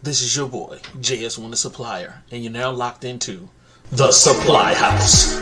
This is your boy, JS1 the Supplier, and you're now locked into the Supply House.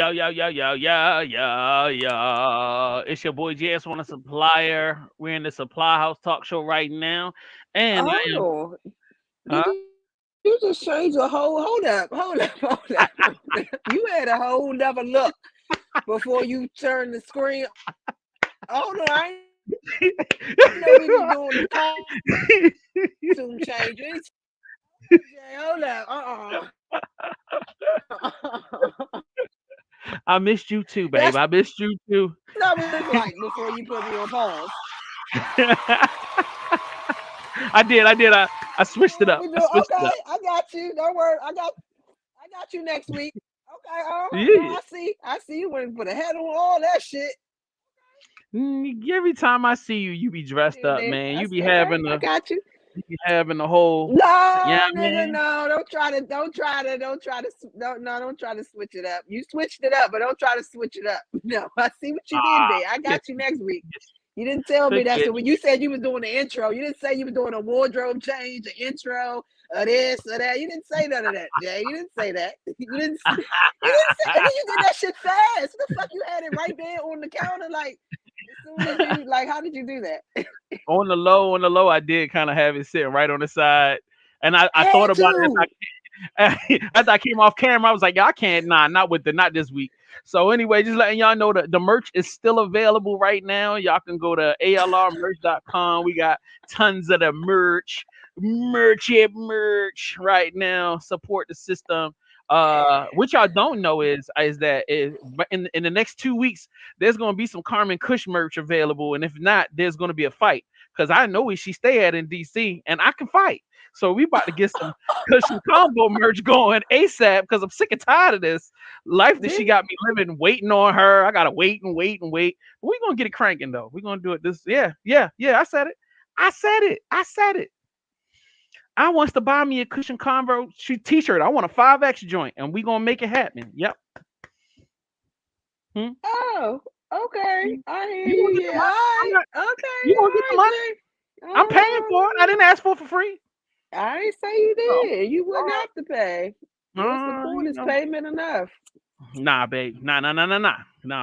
Yo. It's your boy JS1 the Supplier. We're in the Supplyhouse talk show right now. And did you just change a whole hold up. You had a whole nother look before you turned the screen. Hold on, I know we were doing the costume changes. Hold up. I missed you too, babe. I missed you too. That was like before you put me on pause. I did. I switched it up. I got you. Don't worry. I got you next week. Okay. Yeah. I see you went and put a head on all that shit. Every time I see you, you be dressed up, man. You be having I got you. You be having the whole. No. Don't try to switch it up. You switched it up, but don't try to switch it up. No, I see what you did there. I got you next week. You didn't tell me that. So when you said you was doing the intro, you didn't say you were doing a wardrobe change, an intro, or this or that. You didn't say none of that, Jay. You didn't say that. You didn't say. And then you did that shit fast. What the fuck? You had it right there on the counter, like. As soon as you, like, how did you do that? On the low, I did kind of have it sitting right on the side, and I thought about it as I came off camera. I was like, I can't, not this week. So anyway, just letting y'all know that the merch is still available right now. Y'all can go to alrmerch.com. We got tons of the merch right now. Support the system. What y'all don't know is that in the next 2 weeks there's gonna be some Carmen Kush merch available, and if not, there's gonna be a fight because I know where she stay at in DC, and I can fight. So we about to get some Cushion combo merch going ASAP because I'm sick and tired of this life that she got me living, waiting on her. I gotta wait. But we're gonna get it cranking though. We're gonna do it this. Yeah. I said it. I wants to buy me a Cushion Combo t-shirt. I want a 5X joint, and we gonna make it happen. Yep. Oh, okay. I hear you. Yeah. Okay. You gonna get the money? I'm paying for it. I didn't ask for it for free. I didn't say you did. You wouldn't have to pay. What's the point? Is payment enough? Nah, babe. Nah.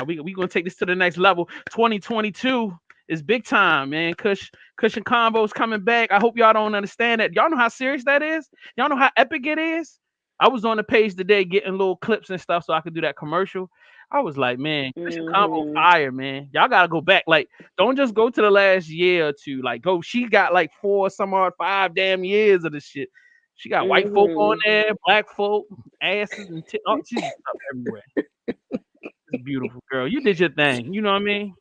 We gonna take this to the next level. 2022 is big time, man. Cushion Combos coming back. I hope y'all don't understand that. Y'all know how serious that is. Y'all know how epic it is. I was on the page today getting little clips and stuff so I could do that commercial. I was like, man, Christian Combo fire, man. Y'all gotta go back. Like, don't just go to the last year or two. Like, go. She got like 5 damn years of this shit. She got white folk on there, black folk, asses, and she's stuff everywhere. It's beautiful, girl. You did your thing. You know what I mean?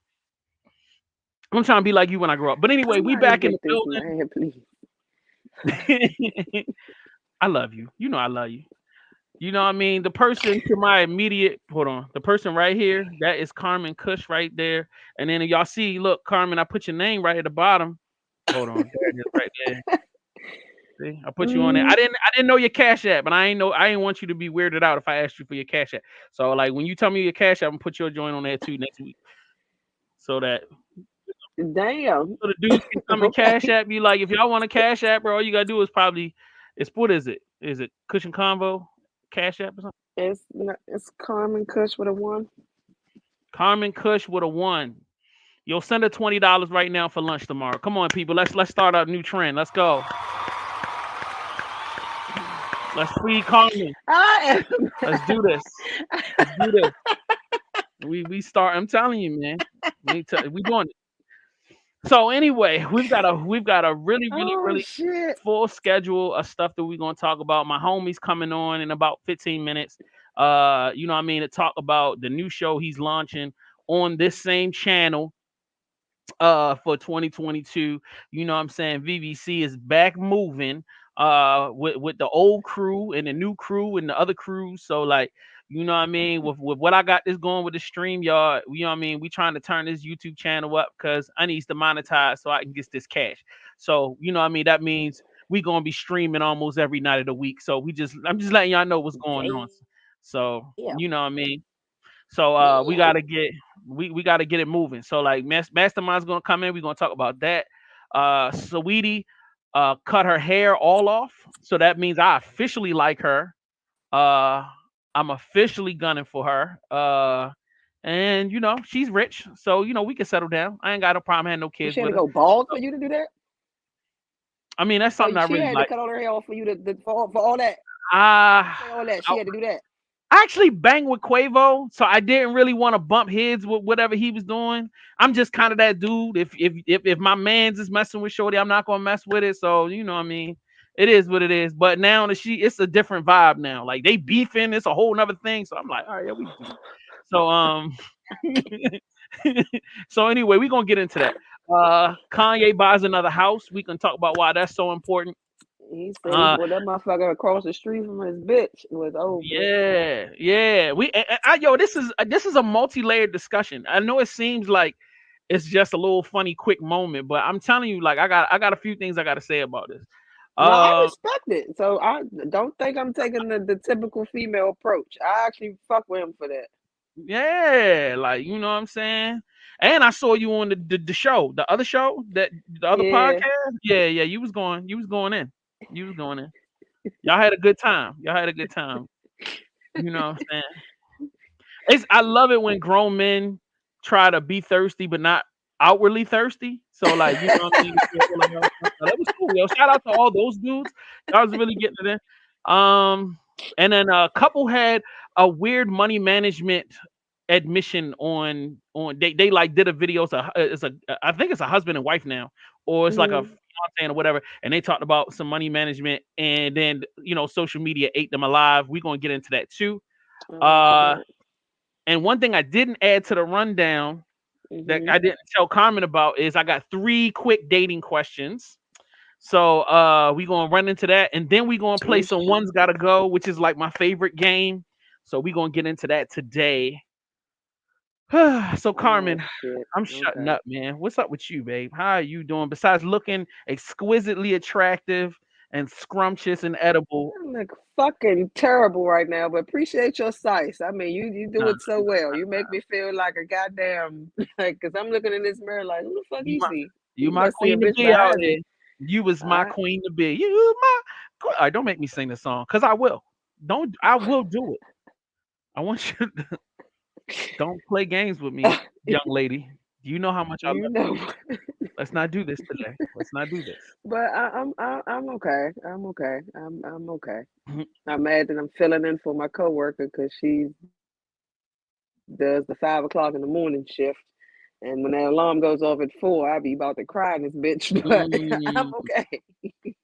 I'm trying to be like you when I grow up. But anyway, we back in the building. Man, please. I love you. You know I love you. You know what I mean? The person to my immediate, hold on, the person right here, that is Carmen Cush right there. And then y'all see, look, Carmen, I put your name right at the bottom. Hold on, there it is right there. See, I put you on there. I didn't know your Cash App, but I ain't want you to be weirded out if I asked you for your Cash App. So like when you tell me your Cash App, I'm gonna put your joint on there too next week. So that damn. So the dudes can come and Cash App you. Like if y'all want a Cash App, bro, all you gotta do is what is it? Is it Cushion Convo? Cash App or something? It's Carmen Cush with a 1. Carmen Cush with a 1. You'll send her $20 right now for lunch tomorrow. Come on, people. Let's start a new trend. Let's go. Let's free Carmen. Let's do this. Let's do this. We start. I'm telling you, man. We doing it. So anyway, we've got a really full schedule of stuff that we're gonna talk about. My homie's coming on in about 15 minutes. You know what I mean, to talk about the new show he's launching on this same channel for 2022. You know what I'm saying? VVC is back moving with the old crew and the new crew and the other crews. So like, you know what I mean, with what I got this going with the StreamYard, you know what I mean, we trying to turn this YouTube channel up because I need to monetize so I can get this cash. So you know what I mean, that means we gonna be streaming almost every night of the week. So I'm just letting y'all know what's going on. So you know what I mean. So we gotta get it moving. So like Mastrmynd's gonna come in. We're gonna talk about that. Saweetie cut her hair all off, so that means I officially like her. I'm officially gunning for her. And you know she's rich, so you know we can settle down. I ain't got no problem having no kids. She had to go bald for you to do that. I mean that's something I really like. She had to cut all her hair off for you for all that. All that she had to do that. I actually banged with Quavo, so I didn't really want to bump heads with whatever he was doing. I'm just kind of that dude. If my man's is messing with Shorty, I'm not gonna mess with it. So you know what I mean. It is what it is. But now it's a different vibe now. Like they beefing, it's a whole nother thing. So I'm like, all right, yeah, we do. So so anyway, we're gonna get into that. Kanye buys another house. We can talk about why that's so important. He said that motherfucker across the street from his bitch was over. Yeah. This is a multi-layered discussion. I know it seems like it's just a little funny, quick moment, but I'm telling you, like I got a few things I got to say about this. No, I respect it. So I don't think I'm taking the typical female approach. I actually fuck with him for that. Yeah, like you know what I'm saying. And I saw you on the show, the other show, the other podcast. Yeah, you was going in. You was going in. Y'all had a good time. You know what I'm saying? I love it when grown men try to be thirsty but not outwardly thirsty. So like, you know what I mean? That was cool. Yo, shout out to all those dudes. I was really getting it in. And then a couple had a weird money management admission on they like did a video. I think it's a husband and wife now, or it's like a fiance or whatever, and they talked about some money management, and then you know social media ate them alive. We're gonna get into that too. And one thing I didn't add to the rundown that I didn't tell Carmen about is I got 3 quick dating questions. So we're gonna run into that, and then we're gonna play some One's Gotta Go, which is like my favorite game. So we're gonna get into that today. So Carmen, I'm shutting up, man. What's up with you, babe? How are you doing? Besides looking exquisitely attractive and scrumptious and edible. I look fucking terrible right now, but appreciate your size. I mean, you do it so well. You make me feel like a goddamn like, cause I'm looking in this mirror like, who the fuck you see? You my queen to be out here. You was my queen to be. You my. All right, don't make me sing the song, cause I will. I will do it. I want you to. Don't play games with me, young lady. Do you know how much I love you? Let's not do this today. Let's not do this. But I'm okay. I'm okay. I'm okay. I'm mad that I'm filling in for my coworker because she does the 5 o'clock in the morning shift. And when that alarm goes off at 4, I'll be about to cry in this bitch. But I'm Mm, okay.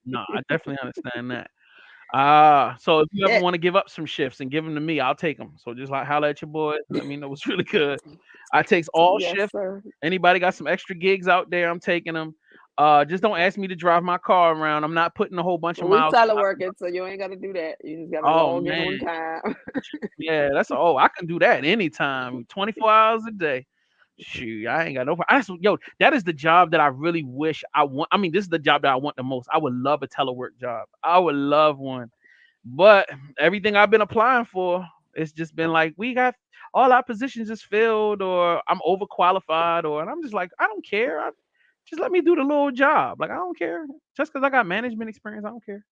no, I definitely understand that. So if you ever Yeah. want to give up some shifts and give them to me, I'll take them. So just like holler at your boys. Let me know what's really good. I takes all Yes, shifts. sir. Anybody got some extra gigs out there? I'm taking them. Just don't ask me to drive my car around. I'm not putting a whole bunch of We miles. teleworking, so you ain't got to do that. You just got to Oh log in man, on time. yeah, I can do that anytime, 24 hours a day. Shoot, I ain't got no. Yo, that is the job that I really wish I want. I mean, this is the job that I want the most. I would love a telework job. I would love one. But everything I've been applying for, it's just been like we got all our positions is filled, or I'm overqualified, or and I'm just like I don't care. Just let me do the little job. Like I don't care. Just because I got management experience, I don't care.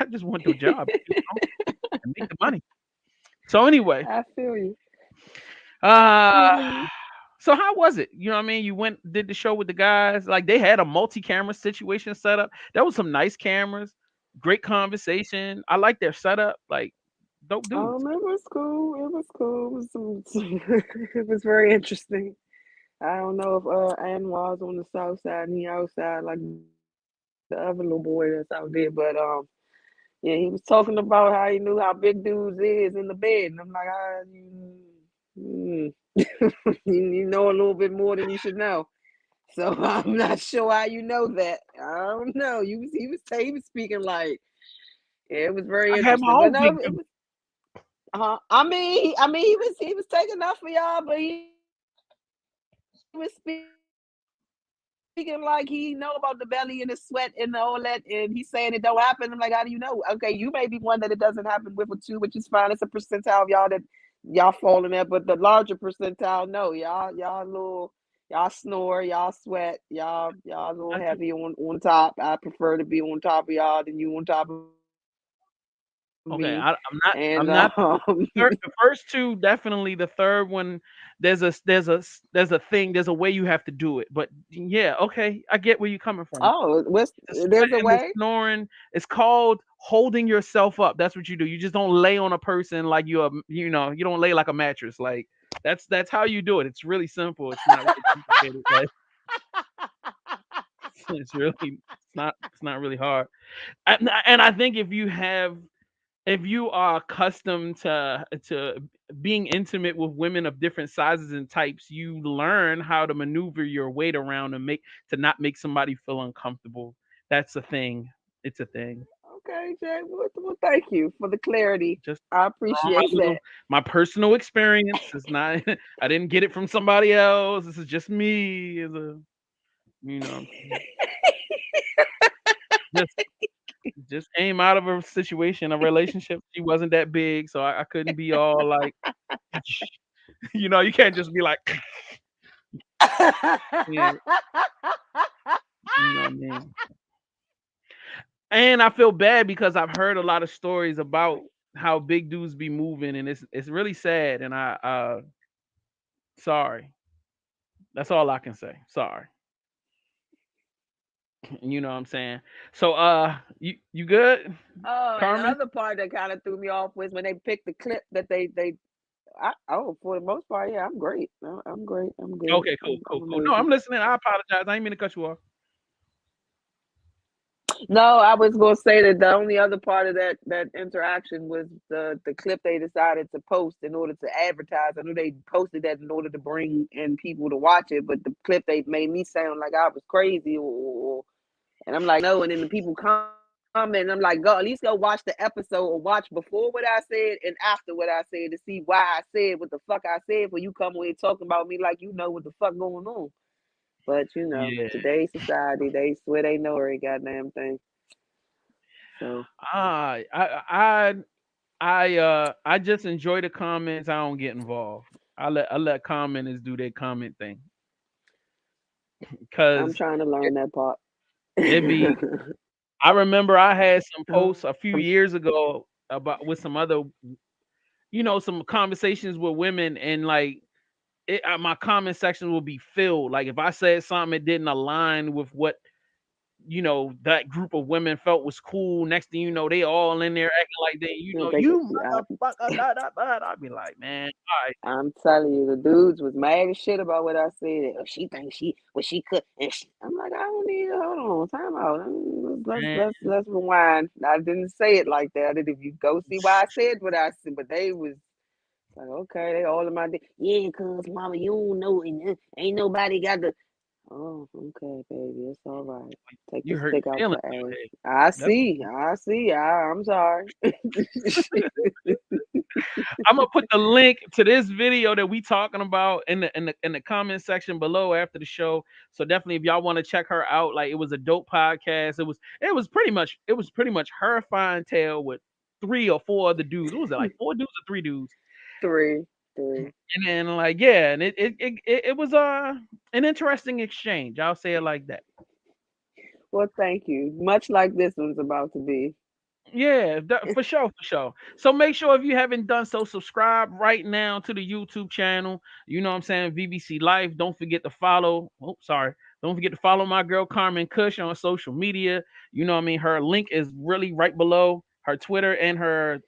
I just want the job, and make the money. So anyway, I feel you. uh, Mhm. so how was it? You know what I mean? You went did the show with the guys. Like they had a multi-camera situation set up. There was some nice cameras, great conversation. I like their setup. Like dope dudes. It was cool. It was cool. It was, it was very interesting. I don't know if Ann was on the south side and he outside like the other little boy that's out there, but yeah, he was talking about how he knew how big dudes is in the bed, and I'm like, mm, you know a little bit more than you should know. So I'm not sure how you know that. I don't know. He was speaking like yeah, it was very I had my interesting, but own no, big it dude. was. He was taking enough for y'all, but he was speaking like he know about the belly and the sweat and all that, and he's saying it don't happen. I'm like, how do you know? Okay, you may be one that it doesn't happen with or two, which is fine. It's a percentile of y'all that y'all fall in there, but the larger percentile, no, y'all snore, y'all sweat, y'all a little I do. heavy on top. I prefer to be on top of y'all than you on top of Okay, me, I'm and not the first two definitely. The third one, there's a thing. There's a way you have to do it. But yeah, okay, I get where you're coming from. oh, The there's a sweating, the way. snoring. It's called holding yourself up. That's what you do. You just don't lay on a person like you don't lay like a mattress. Like that's how you do it. It's really simple. It's not really complicated. Like it's not really hard. And I think if you are accustomed to being intimate with women of different sizes and types, you learn how to maneuver your weight around and to not make somebody feel uncomfortable. That's a thing. It's a thing. Okay, Jay. Well, thank you for the clarity. Just I from appreciate that. my personal experience. It's not. I didn't get it from somebody else. This is just me. As a you know, just just came out of a situation, a relationship. She wasn't that big, so I couldn't be all like, you can't just be like, yeah, you know what I mean. And I feel bad because I've heard a lot of stories about how big dudes be moving, and it's really sad. And sorry, that's all I can say. Sorry, you know what I'm saying. So you good, Oh, and the Carmen? other part that kind of threw me off was when they picked the clip that for the most part, yeah, I'm great. I'm great. I'm good. Okay, cool, I'm cool, cool. No, I'm amazing. listening. I apologize. I didn't mean to cut you off. No, I was going to say that the only other part of that interaction was the clip they decided to post in order to advertise. I knew they posted that in order to bring in people to watch it, but the clip they made me sound like I was crazy, and I'm like, no. And then the people comment, and I'm like, go at least go watch the episode or watch before what I said and after what I said to see why I said what the fuck I said. When you come away talking about me like you know what the fuck going on. But Yeah. today's society, they swear they know every goddamn thing. So I just enjoy the comments. I don't get involved. I let commenters do their comment thing I'm because trying to learn that part. it be. I remember I had some posts a few Um, years ago about with some other, some conversations with women, and like my comment section will be filled. Like if I said something that didn't align with what that group of women felt was cool. Next thing you know, they all in there acting like they, you motherfucker, I'd be like, man, all right. I'm telling you, the dudes was mad as shit about what I said. Oh, she thinks she could. And I'm like, I don't need. Hold on, time out. Let's rewind. I didn't say it like that. If you go see why I said what I said, but they was like, okay, they all in my yeah, cause mama, you don't know, and ain't nobody got the. Oh, okay, baby, it's all right. Take You the hurt stick out feelings. the ass. I see. I'm sorry. I'm gonna put the link to this video that we talking about in the comment section below after the show. So definitely, if y'all want to check her out, like it was a dope podcast. It was pretty much her fine tale with 3 or 4 other dudes. What was it, like 4 dudes or 3 dudes? 3. And then like and it was an interesting exchange. I'll say it like that. Well, thank you. Much like this one's about to be. Yeah, for sure. So make sure if you haven't done so, subscribe right now to the YouTube channel. You know what I'm saying? VBC Life. Don't forget to follow. Oh, sorry. Don't forget to follow my girl Carmen Kush on social media. You know what I mean? Her link is really right below. Her Twitter and her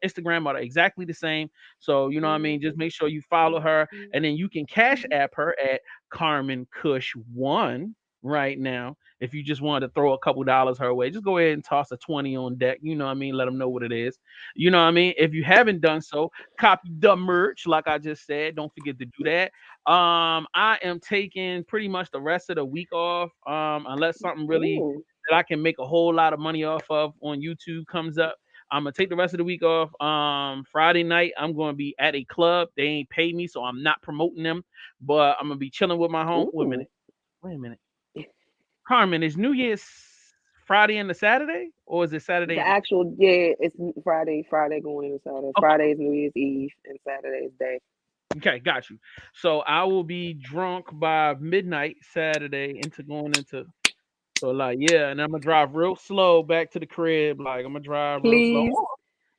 Instagram are exactly the same. So you know what I mean? Just make sure you follow her, and then you can cash app her at Carmen Kush 1 right now. If you just wanted to throw a couple dollars her way, just go ahead and toss a 20 on deck. You know what I mean? Let them know what it is. You know what I mean? If you haven't done so, copy the merch, like I just said. Don't forget to do that. I am taking pretty much the rest of the week off. Unless something really that I can make a whole lot of money off of on YouTube comes up. I'm gonna take the rest of the week off. Friday night, I'm gonna be at a club. They ain't paid me, so I'm not promoting them. But I'm gonna be chilling with my home. Wait a minute. Carmen, is New Year's Friday and the Saturday, or is it Saturday? The actual it's Friday going into Saturday. Okay. Friday is New Year's Eve and Saturday is day. Okay, got you. So I will be drunk by midnight Saturday so like and I'm gonna drive real slow back to the crib. Like I'm gonna drive real slow.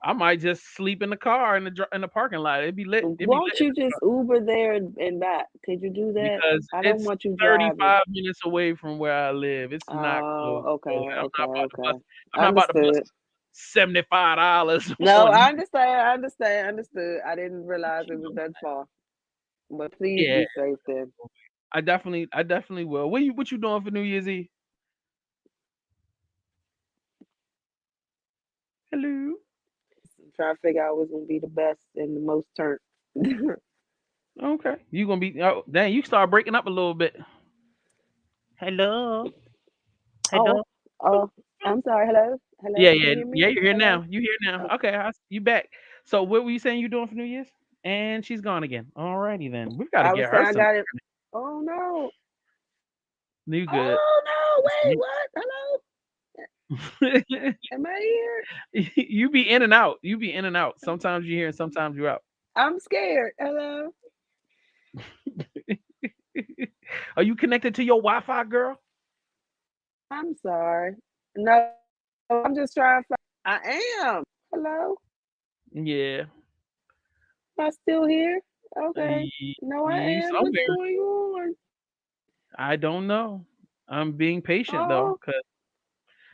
I might just sleep in the car in the parking lot. It'd be lit. Won't you just Uber there and back? Could you do that? Because I don't want you 35 minutes away from where I live. It's not close. Okay. I'm not about to bust $75. No, I understand. Understood. I didn't realize it was that far. But please be safe then. I definitely will. What you doing for New Year's Eve? Hello. I'm trying to figure out what's gonna be the best and the most turnt. Okay. You gonna be dang, you start breaking up a little bit. Hello. Oh, I'm sorry. Hello. Yeah, you're here now. You here now. Okay, you back. So what were you saying you doing for New Year's? And she's gone again. Alrighty then. We've got to get her some. I got it. Oh no. You good. Oh no, wait, what? Hello? Am I here? You be in and out. Sometimes you're here and sometimes you're out. I'm scared. Hello. Are you connected to your Wi-Fi, girl? I'm sorry. No, I'm just trying to I am. Hello? Yeah. Am I still here? Okay. No, I am. What's going on? I don't know. I'm being patient though, because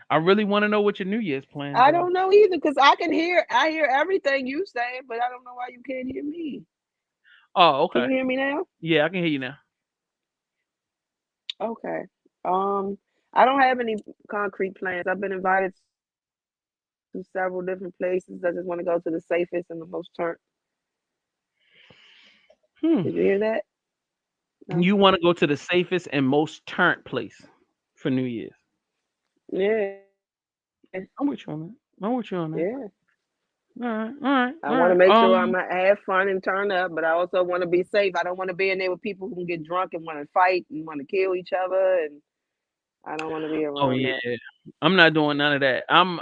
I really want to know what your New Year's plans are. I don't know either, because I hear everything you saying, but I don't know why you can't hear me. Oh, okay. Can you hear me now? Yeah, I can hear you now. Okay. I don't have any concrete plans. I've been invited to several different places. I just want to go to the safest and the most turnt. Did you hear that? No. You want to go to the safest and most turnt place for New Year's? Yeah. I'm with you on that. Yeah. All right. I want to make sure I'm gonna have fun and turn up, but I also want to be safe. I don't want to be in there with people who can get drunk and want to fight and want to kill each other, and I don't want to be around that. I'm not doing none of that. I'm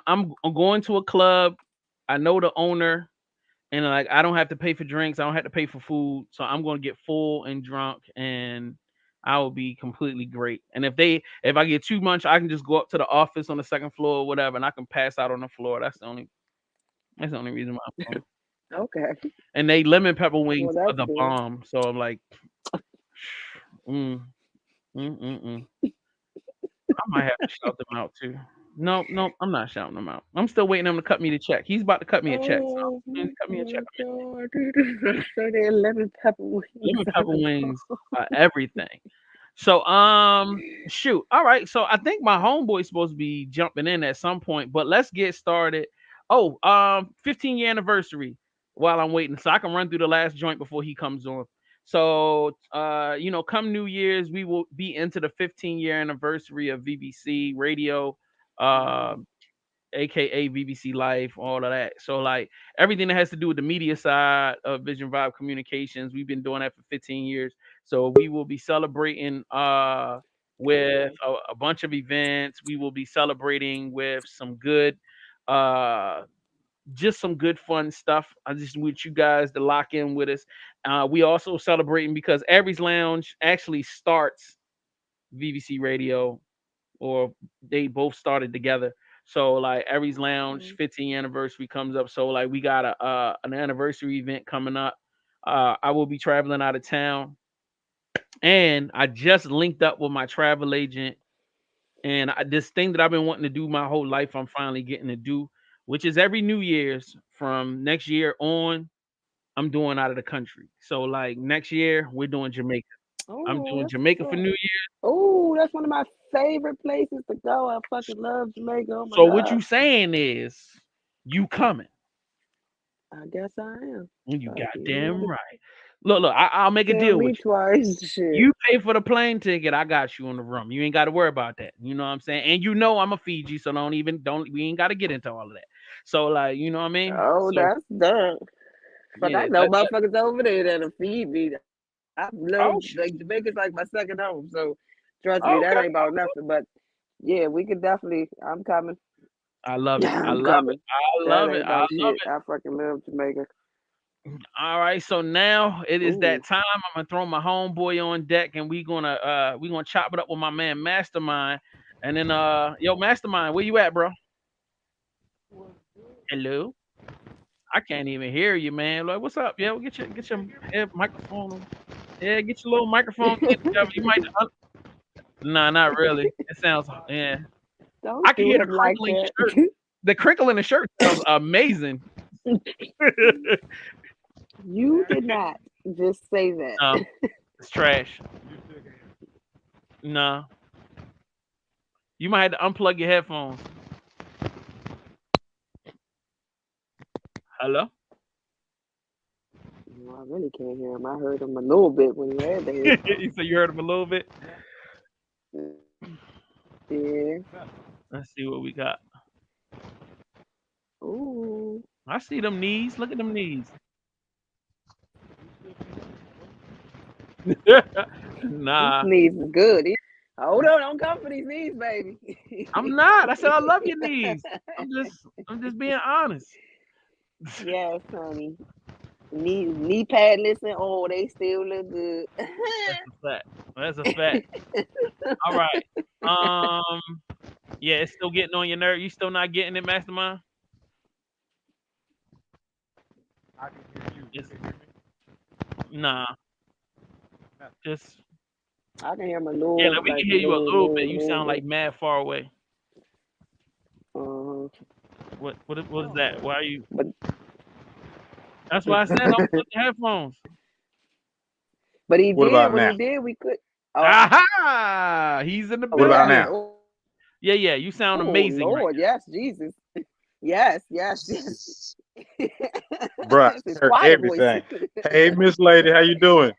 going to a club. I know the owner, and like I don't have to pay for drinks. I don't have to pay for food, so I'm going to get full and drunk, and I will be completely great. And if I get too much, I can just go up to the office on the second floor or whatever, and I can pass out on the floor. That's the only reason why I'm going. Okay. and they lemon pepper Well, wings are that's the good. bomb. So I'm like, mm, mm. I might have to shout them out too. No, no, I'm not shouting them out. I'm still waiting on him to cut me the check. He's about to cut me a check. So Oh he's cut me a check. my God. So they're lemon pepper wings Lemon are pepper the wings are everything. So shoot. All right. So I think my homeboy's supposed to be jumping in at some point, but let's get started. Oh, 15-year anniversary while I'm waiting. So I can run through the last joint before he comes on. So come New Year's, we will be into the 15-year anniversary of VBC radio. Uh aka BBC Life, all of that. So like everything that has to do with the media side of Vision Vibe Communications, we've been doing that for 15 years. So we will be celebrating with a bunch of events. We will be celebrating with some good uh just some good fun stuff. I just want you guys to lock in with us. We also celebrating because Aries Lounge actually starts VBC Radio, or they both started together. So like Aries Lounge 15th anniversary comes up. So like we got an anniversary event coming up. I will be traveling out of town, and I just linked up with my travel agent. And this thing that I've been wanting to do my whole life, I'm finally getting to do, which is every New Year's from next year on, I'm doing out of the country. So like next year, we're doing Jamaica. I'm Oh, doing that's Jamaica for what's New up. Year. Oh, that's one of my favorite places to go. I fucking love Jamaica. Oh my So what God. you saying is you coming. I guess I am. You Fuck it. You ain't goddamn gotta right. Look, I'll make a tell deal with me you. twice. Shit. You pay for the plane ticket, I got you in the room. You ain't got to worry about that. You know what I'm saying? And you know I'm a Fiji, so we ain't got to get into all of that. So like, you know what I mean? Oh, So that's done. But I yeah, know motherfuckers over there that'll feed me. I love oh shit. like Jamaica's like my second home. So trust me, that Okay. ain't about nothing. But yeah, we could definitely. I'm coming. I love it. I I'm love it. coming. I That love it. ain't I about love shit. it. I fucking love Jamaica. All right, so now it is Ooh. that time. I'm gonna throw my homeboy on deck, and we gonna chop it up with my man Mastrmynd. And then yo Mastrmynd, where you at, bro? Hello. I can't even hear you, man. Like, what's up? Yeah, well, get your microphone. Yeah, get your little microphone thing together. You might. Nah, not really. It sounds. Yeah, I Don't can do hear the him like crinkle in that. your shirt. The crinkle in the shirt sounds amazing. You did not just say that. No, it's trash. Nah, you might have to unplug your headphones. Hello. No, I really can't hear him. I heard him a little bit when he had the headphones. So you heard him a little bit. Yeah. Let's see what we got. Ooh. I see them knees. Look at them knees. These Nah, knees is good. Hold on, don't come for these knees, baby. I'm not. I said I love your knees. I'm just being honest. Yes, honey. Knee padless and all, they still look good. That's a fact. That's a fact. All right. Yeah, it's still getting on your nerve. You still not getting it, Mastrmynd? It's, nah. Just I can hear him a yeah, little, like we like can a hear you a little bit. You little sound like bit. mad far away. Uh-huh. What is that? Why are you? But That's why I said don't put the headphones. but he What did about when now? he did. We could. Oh, Aha! He's in the What about building. now? Yeah, yeah. You sound Oh amazing right Lord, yes, Jesus, yes, yes, yes. Bruh, That's his I heard choir voice. everything. Hey, Miss Lady, how you doing?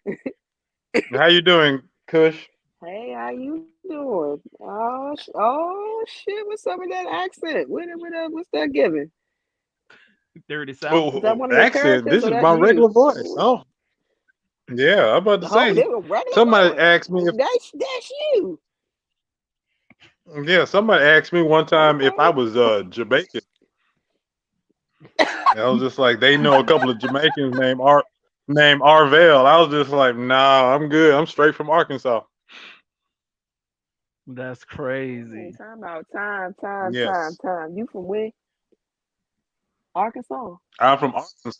How you doing, Kush? Hey, how you doing? Oh shit, what's up with that accent? What's that giving? Dirty South. Is that one of your Accent. characters This or is that's my you? regular voice. Oh, yeah. I'm about to Oh, they say. were regular Somebody voice. asked me Oh, if. that's you. Yeah, somebody asked me one time if I Okay. was Jamaican. And I was just like, they know a couple of Jamaicans named Arvell. I was just like, nah, I'm good. I'm straight from Arkansas. That's Hey, crazy. time out. Time. Yes, You from where? Arkansas. I'm from Arkansas.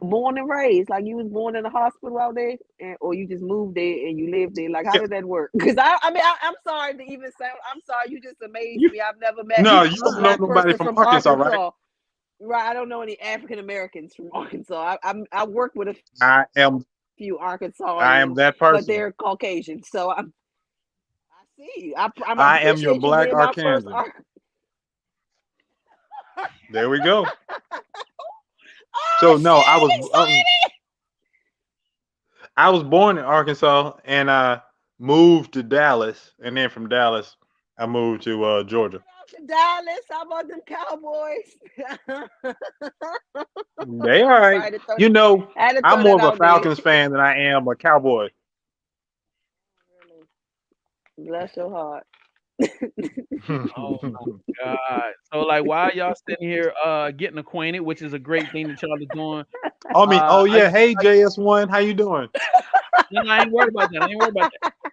born and raised? Like you was born in a hospital out there, or you just moved there and you lived there? Like how did that work? Because I'm sorry to even sound. I'm sorry, you just amazed me. I've never met No, a you don't know black nobody person from from Arkansas, right? Arkansas. Right, I don't know any African Americans from Arkansas. I work with a I am few Arkansasians, that but person. they're Caucasian. So I see you. I I am your appreciate you black being my first. Arkansan. There we go. So no, I was born in Arkansas and I moved to Dallas, and then from Dallas I moved to Georgia. Dallas, how about them Cowboys? They all right. You know, I'm more of a Falcons fan than I am a Cowboy. Bless your heart. Oh my God. So like while y'all sitting here getting acquainted, which is a great thing that y'all are doing. Hey JS1, how you doing? No, I ain't worried about that.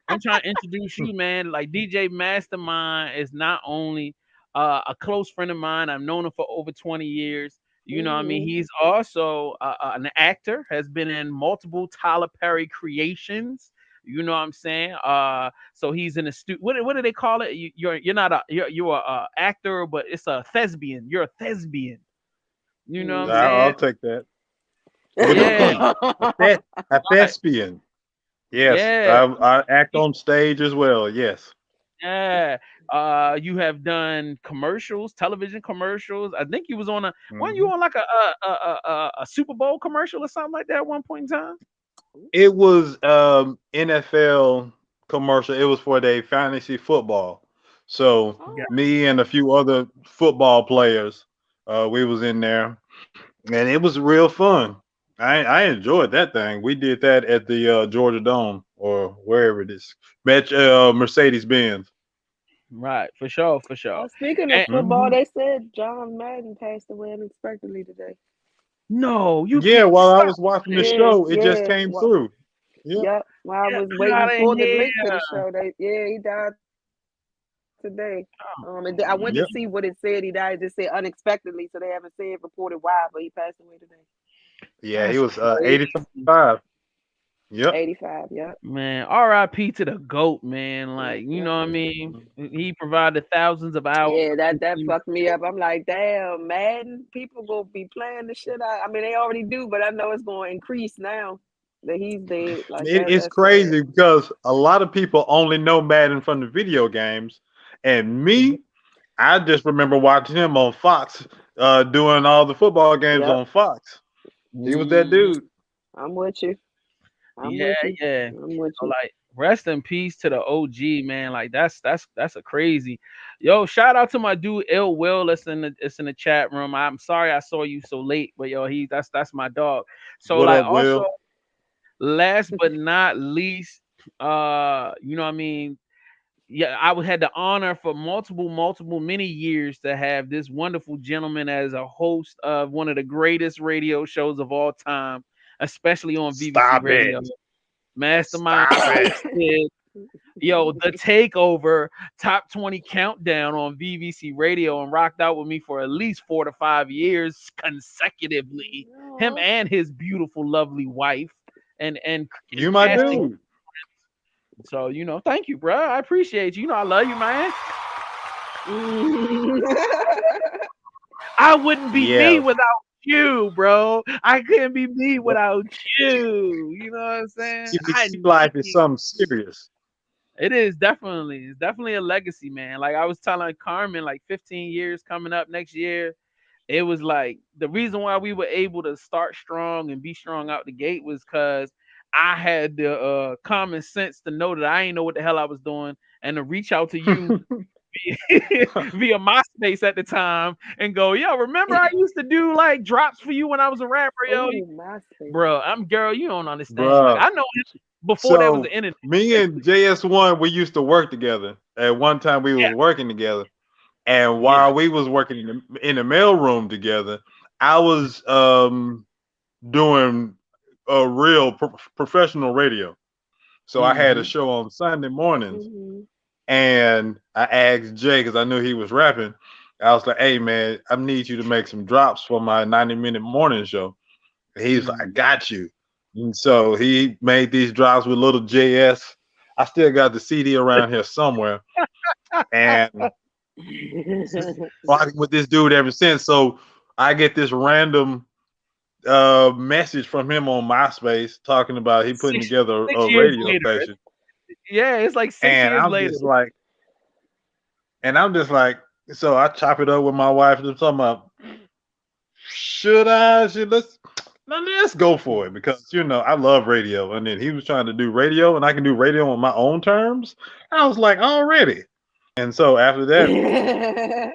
I'm trying to introduce you, man. Like DJ Mastrmynd is not only a close friend of mine. I've known him for over 20 years. You know what I mean? He's also an actor, has been in multiple Tyler Perry creations. You know what I'm saying? So he's in a what do they call it? You're not you're a actor, but it's a thespian. You're a thespian. You know what I'm saying? I'll take that. Yeah. A thespian. Yes. Yeah. I act on stage as well. Yes. Yeah. You have done commercials, television commercials. I think you was on weren't you on like a Super Bowl commercial or something like that at one point in time? It was NFL commercial. It was for the fantasy football. So me and a few other football players, we was in there, and it was real fun. I enjoyed that thing. We did that at the Georgia Dome or wherever it is. Mercedes Benz. Right, for sure. Speaking of football, they said John Madden passed away unexpectedly today. No, you yeah. can't While stop. I was watching the show, it just came through. Yep. While I was waiting for the link to the show, he died today. I went to see what it said. He died. It just said unexpectedly, so they haven't said reported why, but he passed away today. Yeah, he was 85. Yep. 85. Yep. Man, R.I.P. to the GOAT, man. Like, you know what I mean? He provided thousands of hours. Yeah, that fucked me up. I'm like, damn, Madden, people gonna be playing the shit out. I mean, they already do, but I know it's gonna increase now that he's dead. Like it's crazy because a lot of people only know Madden from the video games, and me, I just remember watching him on Fox, doing all the football games on Fox. He was that dude. I'm with you. Yeah. I'm with you. Like, rest in peace to the OG, man. Like that's a crazy. Yo, shout out to my dude Ill Will. It's in the chat room. I'm sorry I saw you so late, but yo, that's my dog. So what like up, also, Will? last but not least, you know what I mean? Yeah, I had the honor for many years to have this wonderful gentleman as a host of one of the greatest radio shows of all time, especially on BBC Radio. Mastrmynd, yo, the Takeover Top 20 Countdown on BBC Radio, and rocked out with me for at least 4 to 5 years consecutively. Him and his beautiful, lovely wife, and you my dude. So, you know, thank you, bro. I appreciate you. You know, I love you, man. I wouldn't be me without you, bro. I couldn't be me without you. You know what I'm saying? Life is something serious. It is definitely. It's definitely a legacy, man. Like I was telling Carmen, like 15 years coming up next year. It was like the reason why we were able to start strong and be strong out the gate was because I had the common sense to know that I ain't know what the hell I was doing and to reach out to you via MySpace at the time and go, yo, remember I used to do like drops for you when I was a rapper, yo. Bro, you don't understand. Like, I know before there was the internet. Me and JS1, we used to work together. At one time we was working together. And while we was working in the mailroom together, I was doing a real professional radio. So I had a show on Sunday mornings, and I asked Jay, because I knew he was rapping. I was like, hey man, I need you to make some drops for my 90-minute morning show. He's like, I got you. And so he made these drops with little JS. I still got the CD around here somewhere. And rocking with this dude ever since. So I get this random message from him on MySpace talking about he putting together a radio station. Yeah, it's like 6 years later. I'm just like, so I chop it up with my wife and talking about, let's go for it, because I love radio. And then he was trying to do radio, and I can do radio on my own terms. I was like, already. And so after that,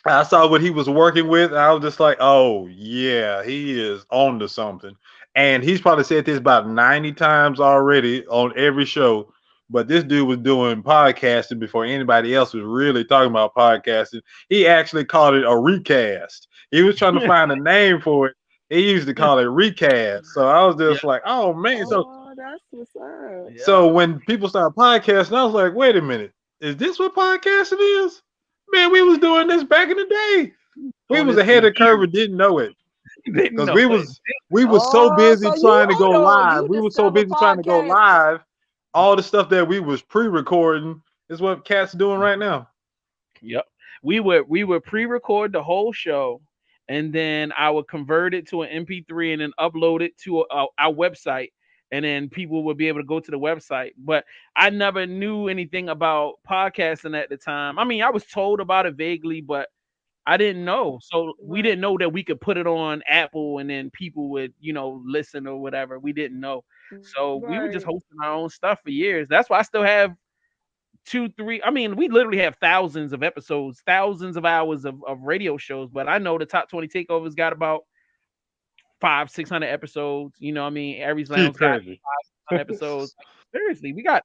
I saw what he was working with. I was just like, oh yeah, he is on to something. And he's probably said this about 90 times already on every show. But this dude was doing podcasting before anybody else was really talking about podcasting. He actually called it a recast. He was trying to find a name for it. He used to call it recast. So I was just like, oh man. So that's what's up. So when people started podcasting, I was like, wait a minute. Is this what podcasting is? Man, we was doing this back in the day. We was ahead of the curve and didn't know it. Because we was so busy trying to go live. We were so busy trying to go live. All the stuff that we was pre-recording is what Cat's doing right now. Yep. We would pre-record the whole show, and then I would convert it to an MP3 and then upload it to our website, and then people would be able to go to the website. But I never knew anything about podcasting at the time. I mean, I was told about it vaguely, but I didn't know. So we didn't know that we could put it on Apple and then people would, listen or whatever. We didn't know. So we were just hosting our own stuff for years. That's why I still have 2-3. I mean, we literally have thousands of episodes, thousands of hours of radio shows. But I know the Top 20 Takeovers got about 500-600 episodes. You know what I mean? Aries Lounge got 500 episodes. Seriously, we got,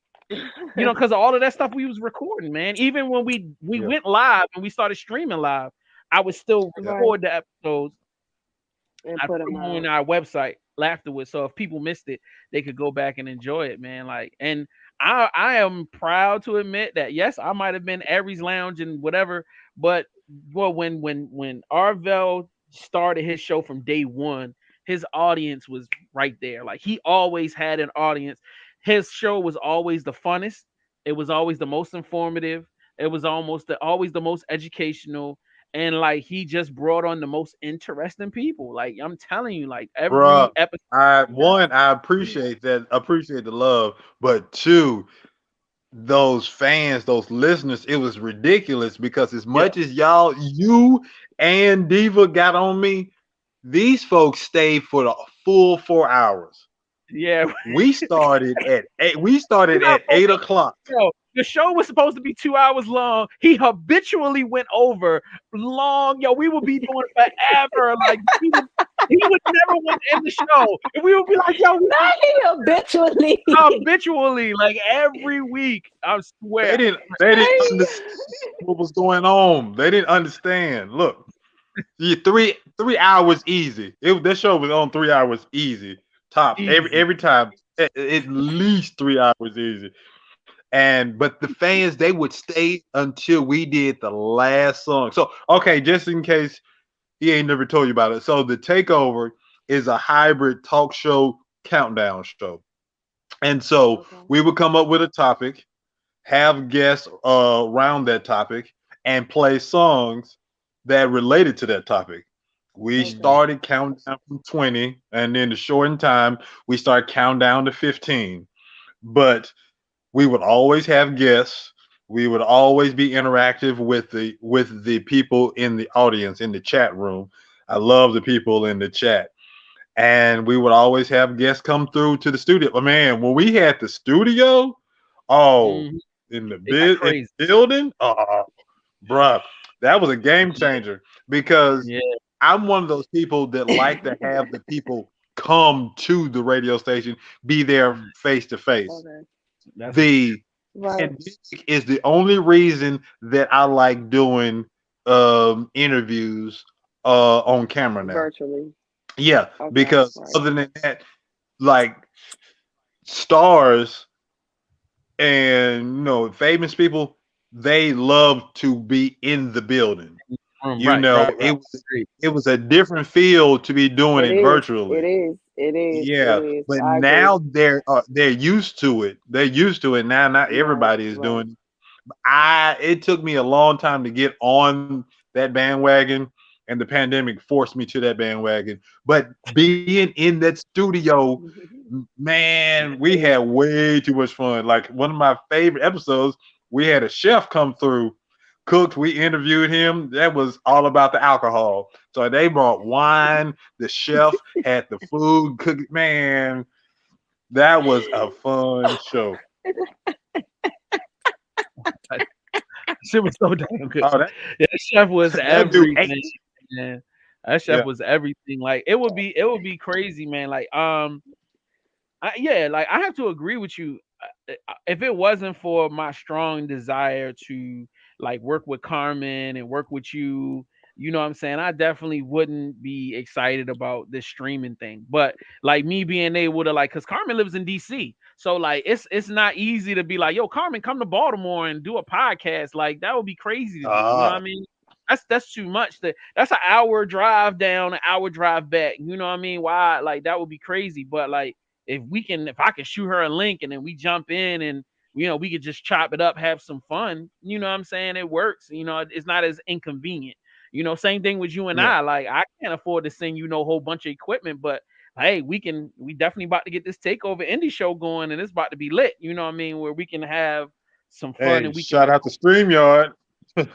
because of all of that stuff we was recording, man. Even when we went live and we started streaming live, I would still record the episodes and put them on our website afterwards. So if people missed it, they could go back and enjoy it, man. Like, and I am proud to admit that yes, I might have been Aries Lounge and whatever, but when Arvell started his show from day one, his audience was right there. Like, he always had an audience. His show was always the funnest. It was always the most informative. It was always the most educational. And like, he just brought on the most interesting people. Like, I'm telling you, like, every episode. I appreciate that. Appreciate the love. But two, those fans, those listeners, it was ridiculous, because as much as you and Diva got on me, these folks stayed for the full 4 hours. Yeah, we started at 8 o'clock. The show was supposed to be 2 hours long. He habitually went over long. We would be doing forever. Like, he would never want to end the show. And we would be like, habitually, like every week. I swear. They didn't understand what was going on. They didn't understand. Look, 3 hours easy. This show was on 3 hours easy. Top easy. Every time, at least 3 hours easy. But the fans, they would stay until we did the last song. So, okay, just in case he ain't never told you about it. So the Takeover is a hybrid talk show countdown show. And so we would come up with a topic, have guests around that topic, and play songs that related to that topic. We started counting down from 20, and then to shorten time, we start counting down to 15. But we would always have guests. We would always be interactive with the people in the audience, in the chat room. I love the people in the chat. And we would always have guests come through to the studio. But man, when we had the studio, in the building, bruh, that was a game changer, because I'm one of those people that like to have the people come to the radio station, be there face to face. And music is the only reason that I like doing interviews on camera now. Virtually. Yeah, because other than that, like, stars and famous people, they love to be in the building. You know, it was a different feel to be doing it virtually. It is. Yeah, but now they're used to it. They're used to it now. Not everybody is doing it. It took me a long time to get on that bandwagon, and the pandemic forced me to that bandwagon. But being in that studio, man, we had way too much fun. Like one of my favorite episodes, we had a chef come through, cooked. We interviewed him. That was all about the alcohol. So they brought wine. The chef had the food cooked. Man, that was a fun show. Shit was so damn good. That chef was everything. Man. That chef was everything. Like it would be crazy, man. Like I have to agree with you. If it wasn't for my strong desire to like work with Carmen and work with you, you know what I'm saying, I definitely wouldn't be excited about this streaming thing. But like me being able to like, because Carmen lives in DC, so like it's not easy to be like, yo, Carmen, come to Baltimore and do a podcast. Like that would be crazy to me. You know what I mean? That's too much. That's an hour drive down, an hour drive back. You know what I mean? Why? Like that would be crazy. But like if I can shoot her a link and then we jump in and you know we could just chop it up, have some fun. You know what I'm saying? It works. You know, it's not as inconvenient. You know, same thing with you and I. Like I can't afford to send a whole bunch of equipment, but hey, we definitely about to get this takeover indie show going, and it's about to be lit. You know what I mean? Where we can have some fun and we shout out to StreamYard.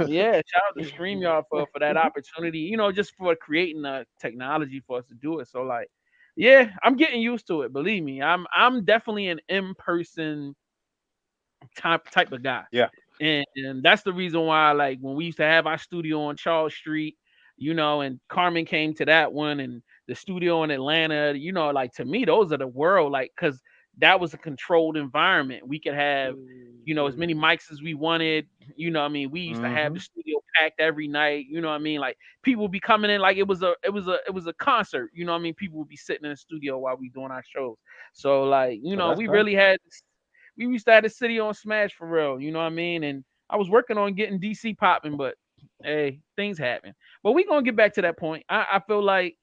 Yeah, shout out to StreamYard for that opportunity. You know, just for creating the technology for us to do it. So like, yeah, I'm getting used to it. Believe me, I'm definitely an in-person type of guy. Yeah. And that's the reason why, like, when we used to have our studio on Charles Street, you know, and Carmen came to that one, and the studio in Atlanta, you know, like to me, those are the world, like, because that was a controlled environment. We could have, you know, as many mics as we wanted. You know what I mean? We used to have the studio packed every night. You know what I mean? Like people would be coming in like it was a concert. You know what I mean? People would be sitting in the studio while we doing our shows. So like, you know, we really had. We used to have the city on smash for real, you know what I mean? And I was working on getting DC popping, but hey, things happen. But we're gonna get back to that point. I feel like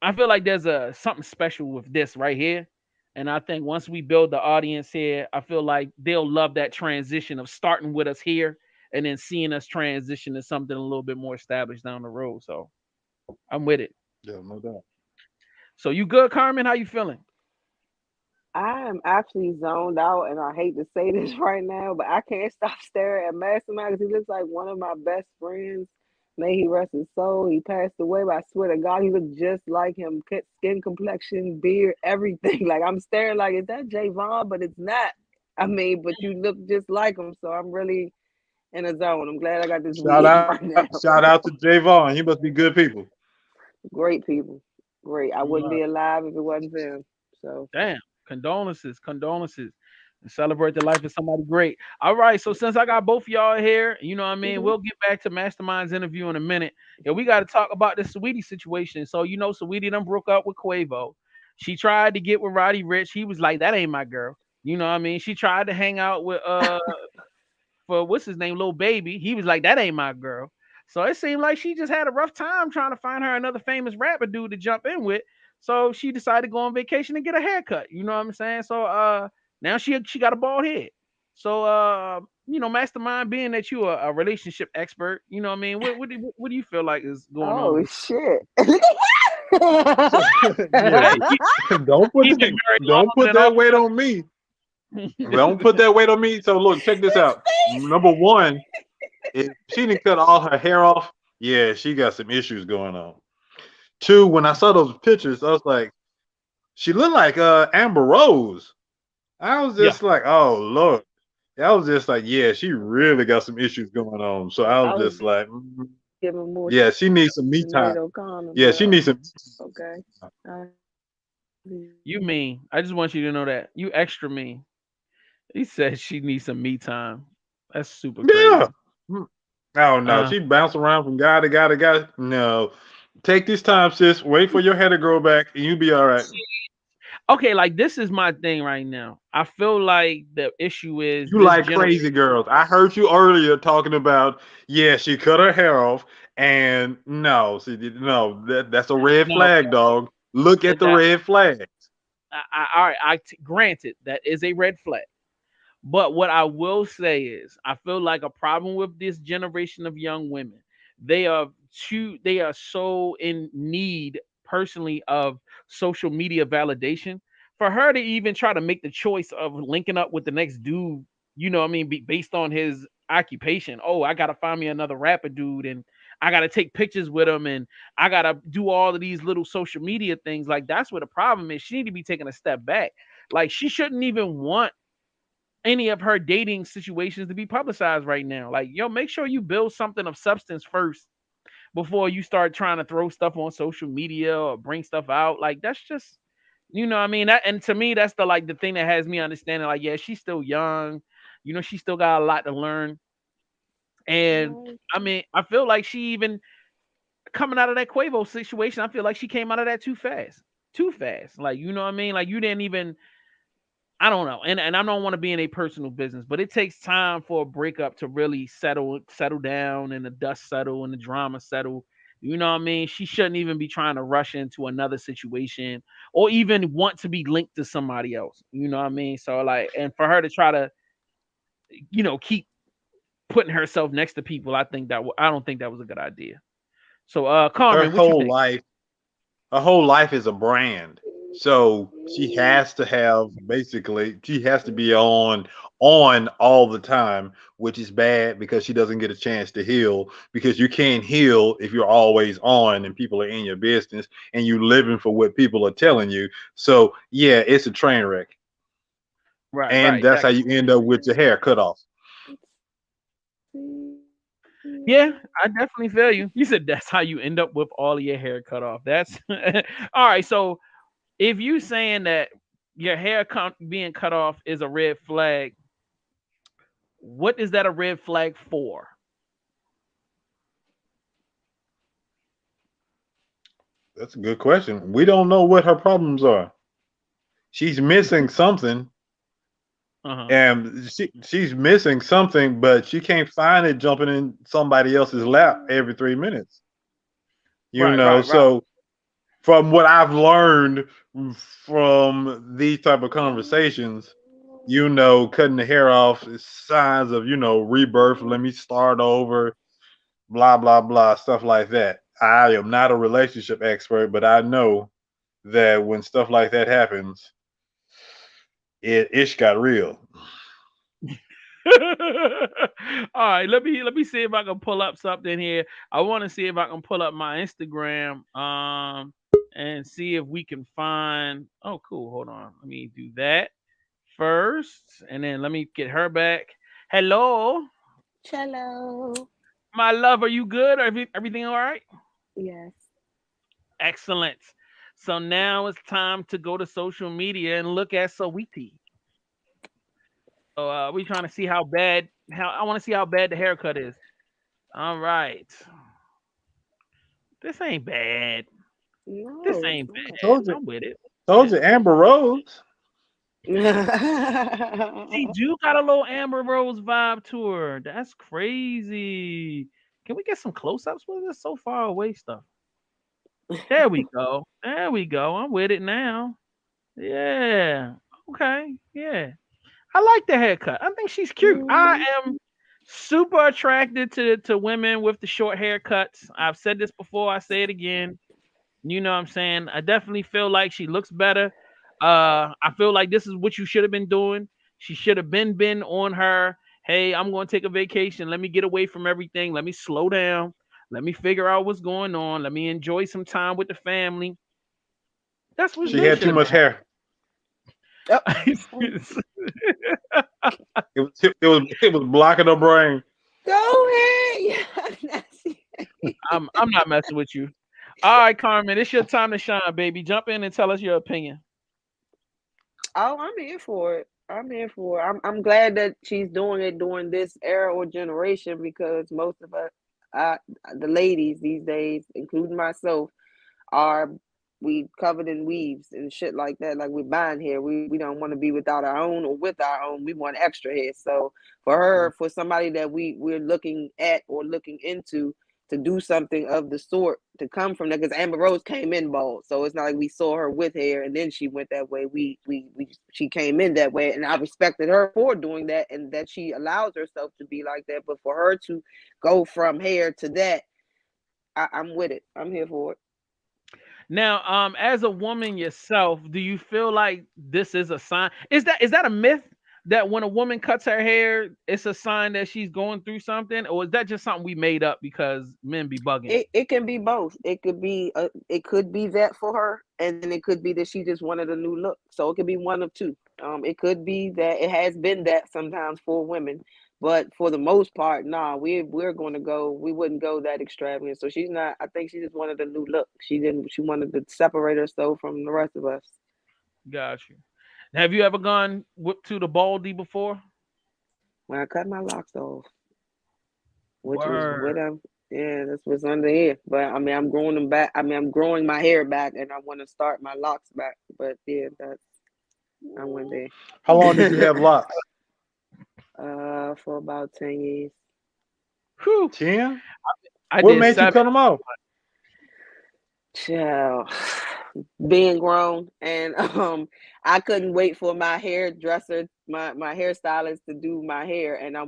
there's something special with this right here. And I think once we build the audience here, I feel like they'll love that transition of starting with us here and then seeing us transition to something a little bit more established down the road. So I'm with it. Yeah, no doubt. So you good, Carmen? How you feeling? I am actually zoned out, and I hate to say this right now, but I can't stop staring at Mastrmynd because he looks like one of my best friends. May he rest his soul. He passed away, but I swear to God, he looked just like him. Skin complexion, beard, everything. Like I'm staring like, is that Javon? But it's not. I mean, but you look just like him, so I'm really in a zone. I'm glad I got this shout out to Javon. He must be good people. Great people. Great. I wouldn't be alive if it wasn't for him. So damn. Condolences, and celebrate the life of somebody great. All right, so since I got both of y'all here, you know what I mean, we'll get back to Mastrmynd's interview in a minute. Yeah, we got to talk about the Saweetie situation. So you know, Saweetie done broke up with Quavo. She tried to get with Roddy Ricch. He was like, that ain't my girl. You know what I mean? She tried to hang out with for what's his name, Lil Baby. He was like, that ain't my girl. So it seemed like she just had a rough time trying to find her another famous rapper dude to jump in with. So she decided to go on vacation and get a haircut. You know what I'm saying? So now she got a bald head. So you know, Mastrmynd, being that you are a relationship expert, you know what I mean? What do you feel like is going on? Oh shit. Don't put that weight on me. Don't put that weight on me. So look, check this out. Number one, if she didn't cut all her hair off, yeah, she got some issues going on. Two, when I saw those pictures, I was like, she looked like Amber Rose. I was just like, oh Lord. I was just like, yeah, she really got some issues going on. So I was just like, yeah, she needs some me time. Yeah, she needs some. Okay. You mean? I just want you to know that you extra mean. He said she needs some me time. That's super crazy. Yeah. Oh no, she bounced around from guy to guy to guy. No. Take this time, sis. Wait for your hair to grow back, and you'll be all right. Okay, like this is my thing right now. I feel like the issue is you like crazy girls. I heard you earlier talking about she cut her hair off, And no, see, no, that's a red No, flag, dog. Look at the that red flags. all right. Granted, that is a red flag. But what I will say is, I feel like a problem with this generation of young women. They are so in need personally of social media validation. For her to even try to make the choice of linking up with the next dude, you know what I mean, based on his occupation. Oh, I gotta find me another rapper dude, and I gotta take pictures with him, and I gotta do all of these little social media things. Like, that's where the problem is. She need to be taking a step back. Like, she shouldn't even want any of her dating situations to be publicized right now. Like, yo, make sure you build something of substance first before you start trying to throw stuff on social media or bring stuff out. Like, that's just, you know what I mean? That, and to me, that's the thing that has me understanding, like, yeah, she's still young. You know, she still got a lot to learn. And I mean, I feel like she even coming out of that Quavo situation, I feel like she came out of that too fast. Too fast. Like, you know what I mean? Like, you didn't even, I don't know, and I don't want to be in a personal business, but it takes time for a breakup to really settle down, and the dust settle and the drama settle. You know what I mean? She shouldn't even be trying to rush into another situation or even want to be linked to somebody else. You know what I mean? So, like, and for her to try to, keep putting herself next to people, I don't think that was a good idea. So, Her Carmen, what you whole think? life, her whole life is a brand. So she has to have basically she has to be on all the time, which is bad because she doesn't get a chance to heal, because you can't heal if you're always on and people are in your business and you living for what people are telling you. So yeah, it's a train wreck. Right, And right. that's how you end up with your hair cut off. Yeah, I definitely feel you. You said that's how you end up with all of your hair cut off. That's all right. So if you saying that your hair being cut off is a red flag, what is that a red flag for? That's a good question. We don't know what her problems are. She's missing something, Uh-huh. and she's missing something, but she can't find it jumping in somebody else's lap every 3 minutes. You Right, know, right, right. so from what I've learned from these type of conversations, cutting the hair off is signs of, rebirth. Let me start over, blah, blah, blah, stuff like that. I am not a relationship expert, but I know that when stuff like that happens, it got real. All right, let me see if I can pull up something here. I want to see if I can pull up my Instagram and see if we can find. Oh, cool. Hold on. Let me do that first, and then let me get her back. Hello, Cello. my love. Are you good? Everything all right? Yes. Excellent. So now it's time to go to social media and look at Saweetie. So we trying to see how bad. How I want to see how bad the haircut is. All right. This ain't bad. This No, it's ain't bad. Told you, I'm with it. told you, Amber Rose. She not. do got a little Amber Rose vibe to her. That's crazy. Can we get some close-ups with this so far away stuff? There we go. There we go. I'm with it now. Yeah. Okay. Yeah. I like the haircut. I think she's cute. I Mhm. am super attracted to women with the short haircuts. I've said this before. I say it again. You know what I'm saying? I definitely feel like she looks better. I feel like this is what you should have been doing. She should have been on her. Hey, I'm going to take a vacation. Let me get away from everything. Let me slow down. Let me figure out what's going on. Let me enjoy some time with the family. That's what She they had should too have much been hair. Oh, having. It was blocking her brain. go ahead. I'm not messing with you. All right, Carmen, it's your time to shine, baby. Jump in and tell us your opinion. Oh, I'm here for it. I'm here for it. I'm glad that she's doing it during this era or generation because most of us, uh, the ladies these days, including myself, are we covered in weaves and shit like that. Like we're buying hair. We don't want to be without our own or with our own. We want extra hair. So for her, for somebody that we're looking at or looking into to do something of the sort to come from that, because Amber Rose came in bald, so it's not like we saw her with hair and then she went that way. She came in that way, and I respected her for doing that and that she allows herself to be like that. But for her to go from hair to that, I'm with it. I'm here for it. Now, as a woman yourself, do you feel like this is a sign? Is that a myth that when a woman cuts her hair, it's a sign that she's going through something, or is that just something we made up because men be bugging? It can be both. It could be that for her, and then it could be that she just wanted a new look. So it could be one of two. It could be that it has been that sometimes for women, but for the most part, nah, we're going to go. We wouldn't go that extravagant. So she's not. I think she just wanted a new look. She wanted to separate herself from the rest of us. Got you. Have you ever gone to the baldy before? When I cut my locks off, which Word. was what this was under here. But I mean, I'm growing them back. I mean, I'm growing my hair back, and I want to start my locks back. But yeah, I went there. How long did you have locks? For about 10 years. 10? I What did made 7. you cut them off? Child, being grown, and I couldn't wait for my hairdresser, my hairstylist to do my hair, and I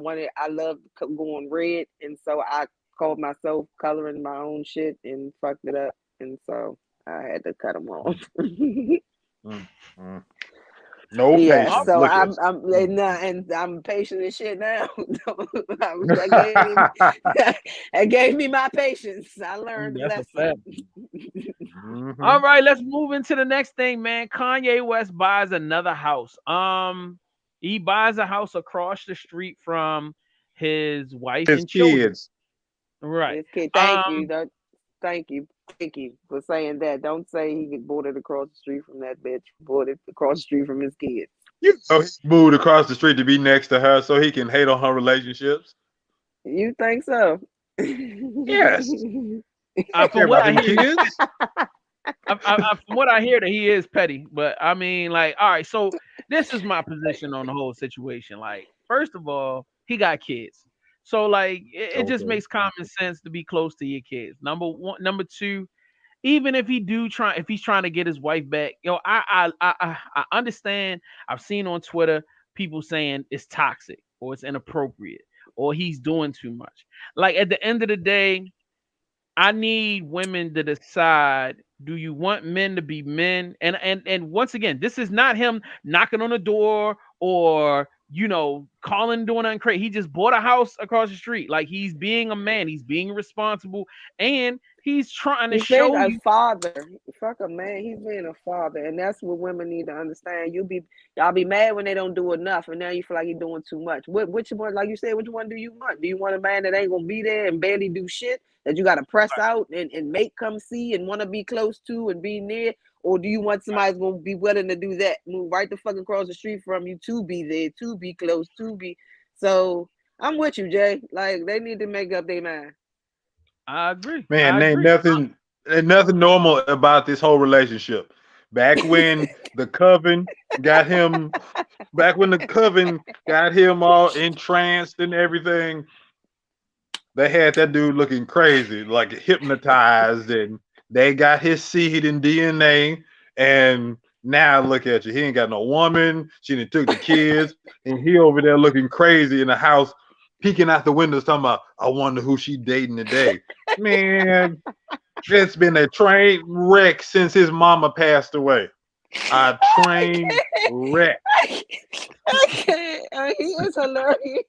loved going red, and so I called myself coloring my own shit and fucked it up, and so I had to cut them off. No Yeah, patience. so Look I'm patient as shit now. That gave me my patience. I learned a That's a lesson. fact. All right, let's move into the next thing, man. Kanye West buys another house. He buys a house across the street from his wife his and children. kids. Right. Thank you for saying that. Don't say he bought it across the street from that bitch. Bought it across the street from his kids. You know, he moved across the street to be next to her so he can hate on her relationships. You think so? Yes. From what I hear, from what I hear, that he is petty. But I mean, like, all right. So this is my position on the whole situation. Like, first of all, he got kids. So like it just makes common sense to be close to your kids. Number one, number two, even if he's trying to get his wife back, I understand. I've seen on Twitter people saying it's toxic or it's inappropriate or he's doing too much. Like at the end of the day, I need women to decide, do you want men to be men? And once again, this is not him knocking on the door or calling, doing nothing crazy. He just bought a house across the street. Like he's being a man, he's being responsible, and he's trying to show being you. a father. Fuck a man, he's being a father, and that's what women need to understand. Y'all be mad when they don't do enough, and now you feel like you're doing too much. Which one, like you said, which one do you want? Do you want a man that ain't gonna be there and barely do shit, that you gotta press out and make come see and want to be close to and be near? Or do you want somebody who's gonna be willing to do that? Move right the fuck across the street from you to be there, to be close, to be. So I'm with you, Jay. Like they need to make up their mind. I agree. Man, ain't nothing normal about this whole relationship. Back when the coven got him all entranced and everything, they had that dude looking crazy, like hypnotized, and they got his seed and DNA, and now look at you. He ain't got no woman. She done took the kids, and he over there looking crazy in the house, peeking out the windows, talking about, I wonder who she dating today. Man, it's been a train wreck since his mama passed away. A train wreck. I can't. He is hilarious.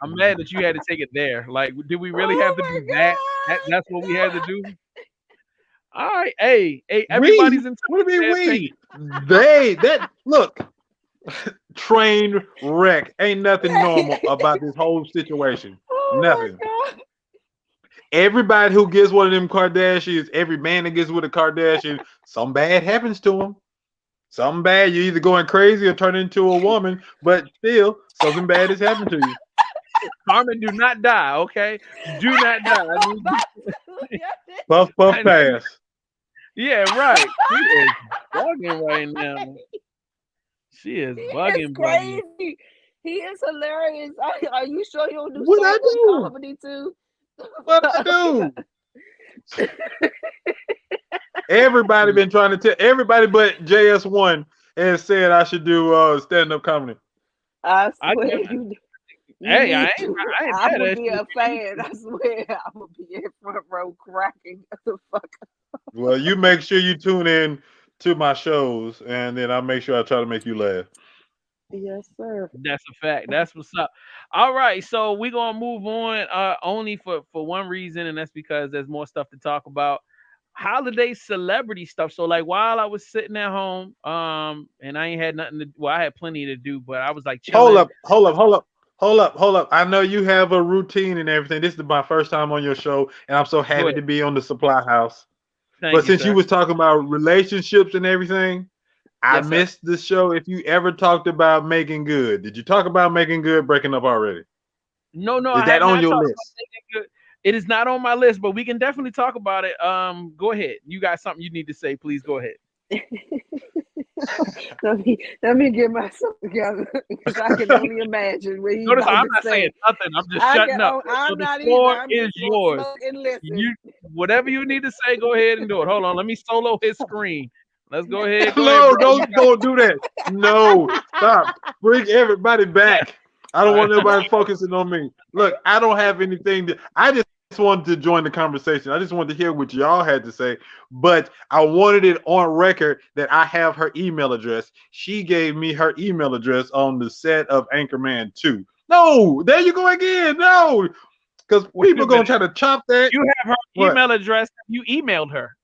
I'm mad that you had to take it there. Like, did we really have to do that? That's what we had to do. All right, hey, everybody's in. What do you mean we? Look, train wreck. Ain't nothing normal about this whole situation. Nothing. Everybody who gets one of them Kardashians, every man that gets with a Kardashian, something bad happens to him. Something bad. You're either going crazy or turn into a woman, but still, something bad has happened to you. Carmen, do not die, okay? Do not die. Puff, pass. Yeah, right. She is bugging right now. She is bugging. Crazy. He is hilarious. Are you sure he'll do what I do? comedy too? What I do? Everybody been trying to tell everybody, but JS1 has said I should do stand-up comedy. I swear you Hey, I need ain't, to. I ain't I mad would at be you. a fan. I swear, I would be in front row cracking the fuck. Well, you make sure you tune in to my shows, and then I'll make sure I try to make you laugh. Yes, sir. That's a fact. That's what's up. All right, so we're gonna move on only for one reason, and that's because there's more stuff to talk about. Holiday celebrity stuff. So like while I was sitting at home, and I ain't had nothing to well, I had plenty to do, but I was like Hold chilling. up. I know you have a routine and everything. This is my first time on your show, and I'm so Go happy ahead. to be on the Supply House. Thank But you, since you sir. was talking about relationships and everything, I Yes, sir. missed the show. If you ever talked about making good, did you talk about making good breaking up already? No, Is I that have on not your talked list? about making good. It is not on my list, but we can definitely talk about it. Go ahead. You got something you need to say, please go ahead. let me get myself together because I can only imagine what he's Notice about I'm to not saying say. nothing. I'm just I shutting can. up. Oh, So I'm the not either. floor I'm is just gonna yours. smoke and listen. You whatever you need to say, go ahead and do it. Hold on, let me solo his screen. Let's go ahead. Go ahead, No, bro. don't do that. No, stop. Bring everybody back. I don't want nobody focusing on me. Look, I don't have anything to. I just wanted to join the conversation. I just wanted to hear what y'all had to say, but I wanted it on record that I have her email address. She gave me her email address on the set of Anchorman 2. No, there you go again. No, because people gonna try to chop that. You have her What? email address. You emailed her.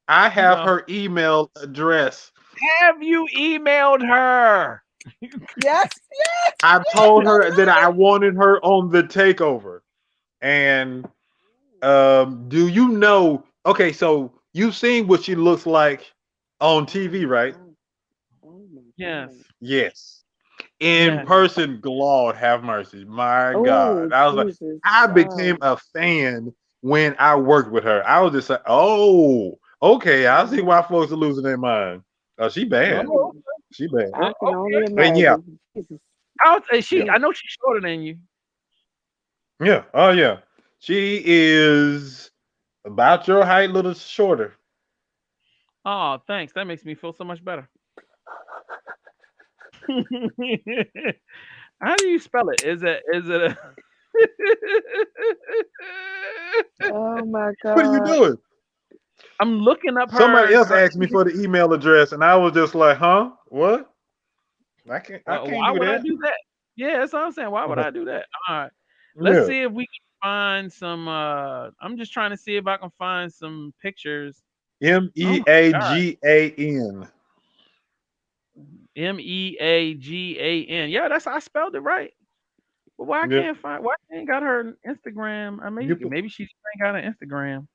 I have No. her email address. Have you emailed her? Yes. I told her that I wanted her on the takeover. And do you know? Okay, so you've seen what she looks like on TV, right? Yes. Yes. In Yes. person, Lord have mercy. My Oh, God. I was like, Jesus. I Wow. became a fan when I worked with her. I was just like, oh, okay. I see why folks are losing their mind. Oh, she bad. Oh, She bad. I can only And imagine. yeah, Jesus. Yeah. I know she's shorter than you. yeah. Oh, yeah. She is about your height, little shorter. Oh, thanks. That makes me feel so much better. How do you spell it? Is it a Oh my God. What are you doing? I'm looking up her. Somebody else her- asked me for the email address, and I was just like, "Huh? What? I can't why do would I that." do that? Yeah, that's what I'm saying. Why would I do that? All right. Let's Yeah. see if we can find some I'm just trying to see if I can find some pictures. MEAGAN. MEAGAN. Yeah, that's I spelled it right. But why I Yeah. can't find why I ain't got her Instagram? Or maybe she ain't got an Instagram.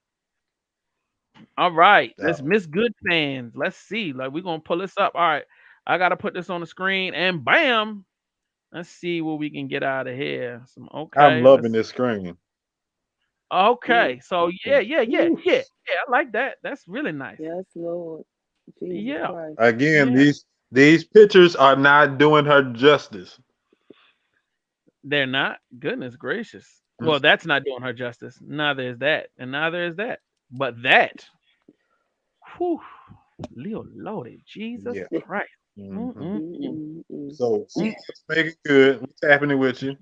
All right, let's Miss Good fans. Let's see. Like we're gonna pull this up. All right, I gotta put this on the screen, and bam. Let's see what we can get out of here. I'm loving this screen. Okay, so yeah. I like that. That's really nice. Yes, Lord. Jesus Yeah. Christ. Again, Yeah. these pictures are not doing her justice. They're not. Goodness gracious. Well, that's not doing her justice. Neither is that, and neither is that. But that. Whew. Leo loaded. Jesus Yeah. Christ. So let's make it good. What's happening with you?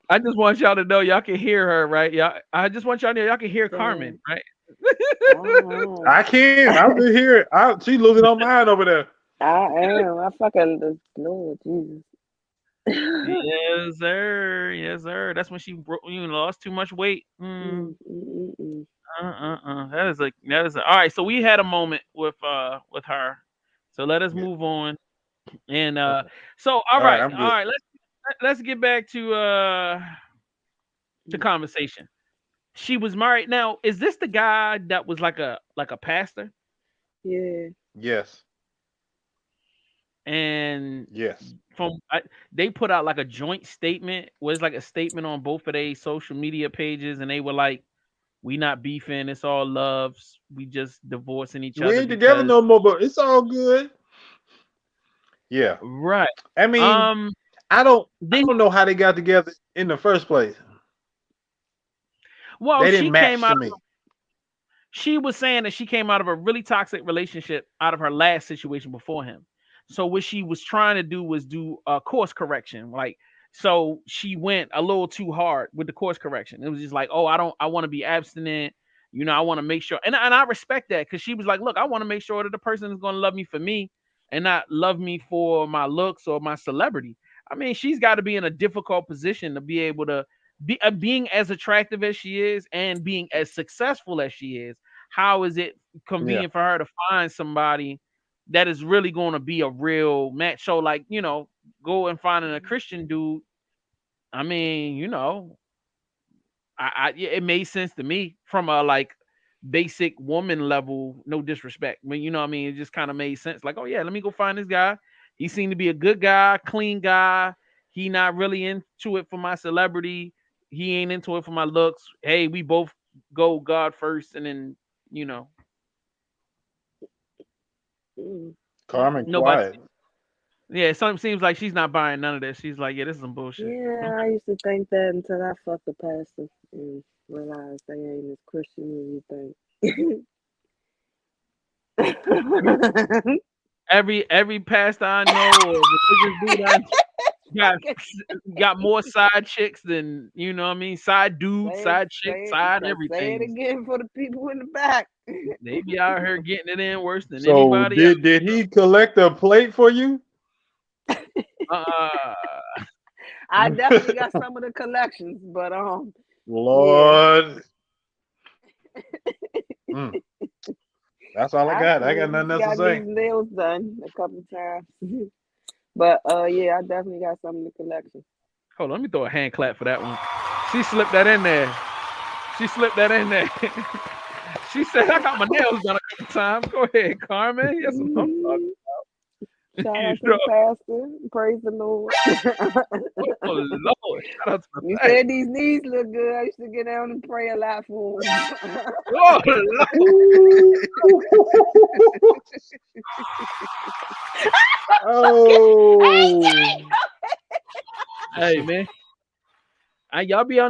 I just want y'all to know y'all can hear her, right? I just want y'all to know y'all can hear Carmen, right? I can. I can hear it. She's losing her mind over there. I am. I fucking Lord Jesus. Yes, sir. Yes, sir. That's when she lost too much weight. That is a all right. So we had a moment with her. So let us move on. And so all right. Let's get back to conversation. She was married. Now, is this the guy that was like a pastor? Yeah. Yes. And yes, they put out like a joint statement. Was like a statement on both of their social media pages, and they were like, "We not beefing. It's all loves. We just divorcing each other. We ain't together no more, but it's all good." Yeah. Right. I mean, I don't know how they got together in the first place. Well, They she didn't match came to out. me. She was saying that she came out of a really toxic relationship out of her last situation before him. So what she was trying to do was do a course correction. Like, so she went a little too hard with the course correction. It was just like, oh, I want to be abstinent. You know, I want to make sure. And I respect that because she was like, look, I want to make sure that the person is going to love me for me and not love me for my looks or my celebrity. I mean, she's got to be in a difficult position to be able to be being as attractive as she is and being as successful as she is. How is it convenient for her to find somebody that is really going to be a real match? So, like, you know, go and finding a Christian dude. I mean, you know, it made sense to me from a like basic woman level. No disrespect, but you know what I mean. It just kind of made sense. Like, oh yeah, let me go find this guy. He seemed to be a good guy, clean guy. He not really into it for my celebrity. He ain't into it for my looks. Hey, we both go God first, and then you know. Carmen Nobody. quiet. Yeah, something seems like she's not buying none of this. She's like, yeah, this is some bullshit. Yeah, I used to think that until I fucked a pastor and realized they ain't as Christian as you think. Every pastor I know or religious dude got more side chicks than you know what I mean, side dudes, side chicks, side everything. Say it again for the people in the back. They be out here getting it in worse than So anybody else. did he collect a plate for you? I definitely got some of the collections, but Lord. That's all I got. I got nothing else to say. Got these nails done a couple times. But yeah, I definitely got some of the collection. Hold on, let me throw a hand clap for that one. She slipped that in there. She slipped that in there. She said, I got my nails done a couple times. Go ahead, Carmen. Yes, I'm talking about. Shout out to the pastor. Praise the Lord. Oh, Lord. Shout out to the You pastor. said these knees look good. I used to get down and pray a lot for them. Oh, Oh. hey, man. Y'all gonna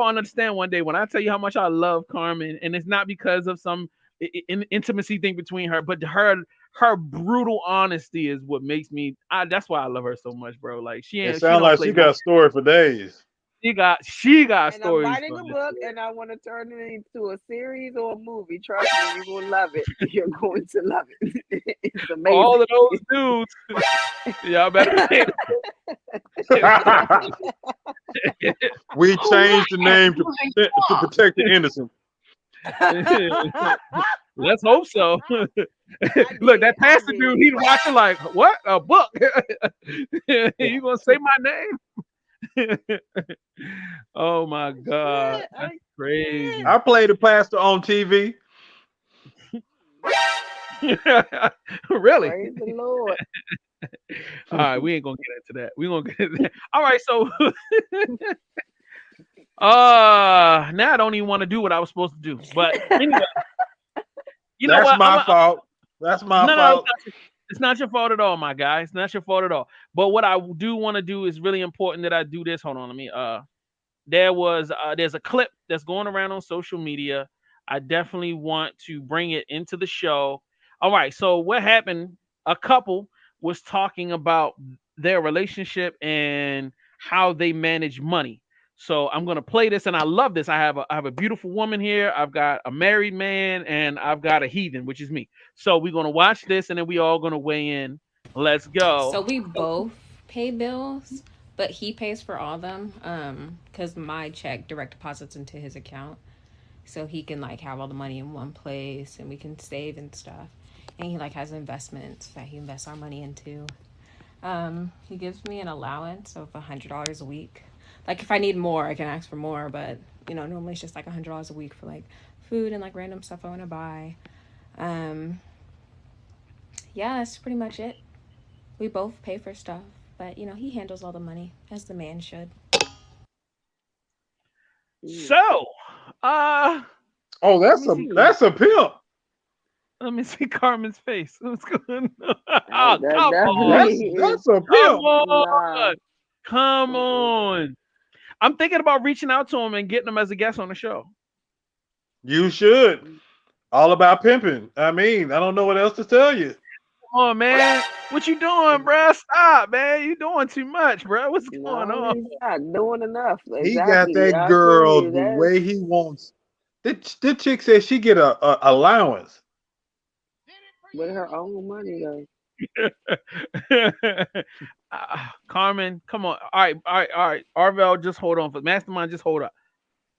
understand one day when I tell you how much I love Carmen, and it's not because of some intimacy thing between her, but her brutal honesty is what makes me. That's why I love her so much, bro. Like It sounds like she got a story for days. She got and stories. I'm writing a book, and I want to turn it into a series or a movie. Trust me, you're gonna love it. You're going to love it. It's amazing. All of those dudes, y'all better. We changed the name to protect the innocent. Let's hope so. Look, that pastor dude, he's watching like, what? A book? You gonna say my name? Oh my God, that's crazy. I played a pastor on TV. Really? Praise the Lord. All right, we ain't gonna get into that. We gonna get into that. All right, so now I don't even want to do what I was supposed to do. But anyway, That's my fault. That's my fault. It's not your fault at all, my guy. It's not your fault at all. But what I do want to do is really important that I do this. Hold on, let me. There's a clip that's going around on social media. I definitely want to bring it into the show. All right. So what happened? A couple was talking about their relationship and how they manage money. So I'm gonna play this, and I love this. I have a beautiful woman here. I've got a married man, and I've got a heathen, which is me. So we're gonna watch this, and then we all gonna weigh in. Let's go. So we both pay bills, but he pays for all of them. Because my check direct deposits into his account, so he can like have all the money in one place, and we can save and stuff. And he like has investments that he invests our money into. He gives me an allowance of $100 a week. Like if I need more, I can ask for more, but you know, normally it's just like $100 a week for like food and like random stuff I want to buy. Yeah, that's pretty much it. We both pay for stuff, but you know, he handles all the money as the man should. So, oh, that's a pimp. Let me see Carmen's face. What's going on? Oh, come on. That's a pimp. Come on. I'm thinking about reaching out to him and getting him as a guest on the show. You should. All about pimping. I mean, I don't know what else to tell you. Come on, man. What you doing, bro? Stop, man. You doing too much, bro. What's going on? He's not doing enough. He got Exactly. that I tell girl you, the that's way he wants. The chick said she get a allowance. with her own money though. Carmen, come on. All right. Arvel, just hold on. For Mastrmynd, just hold up.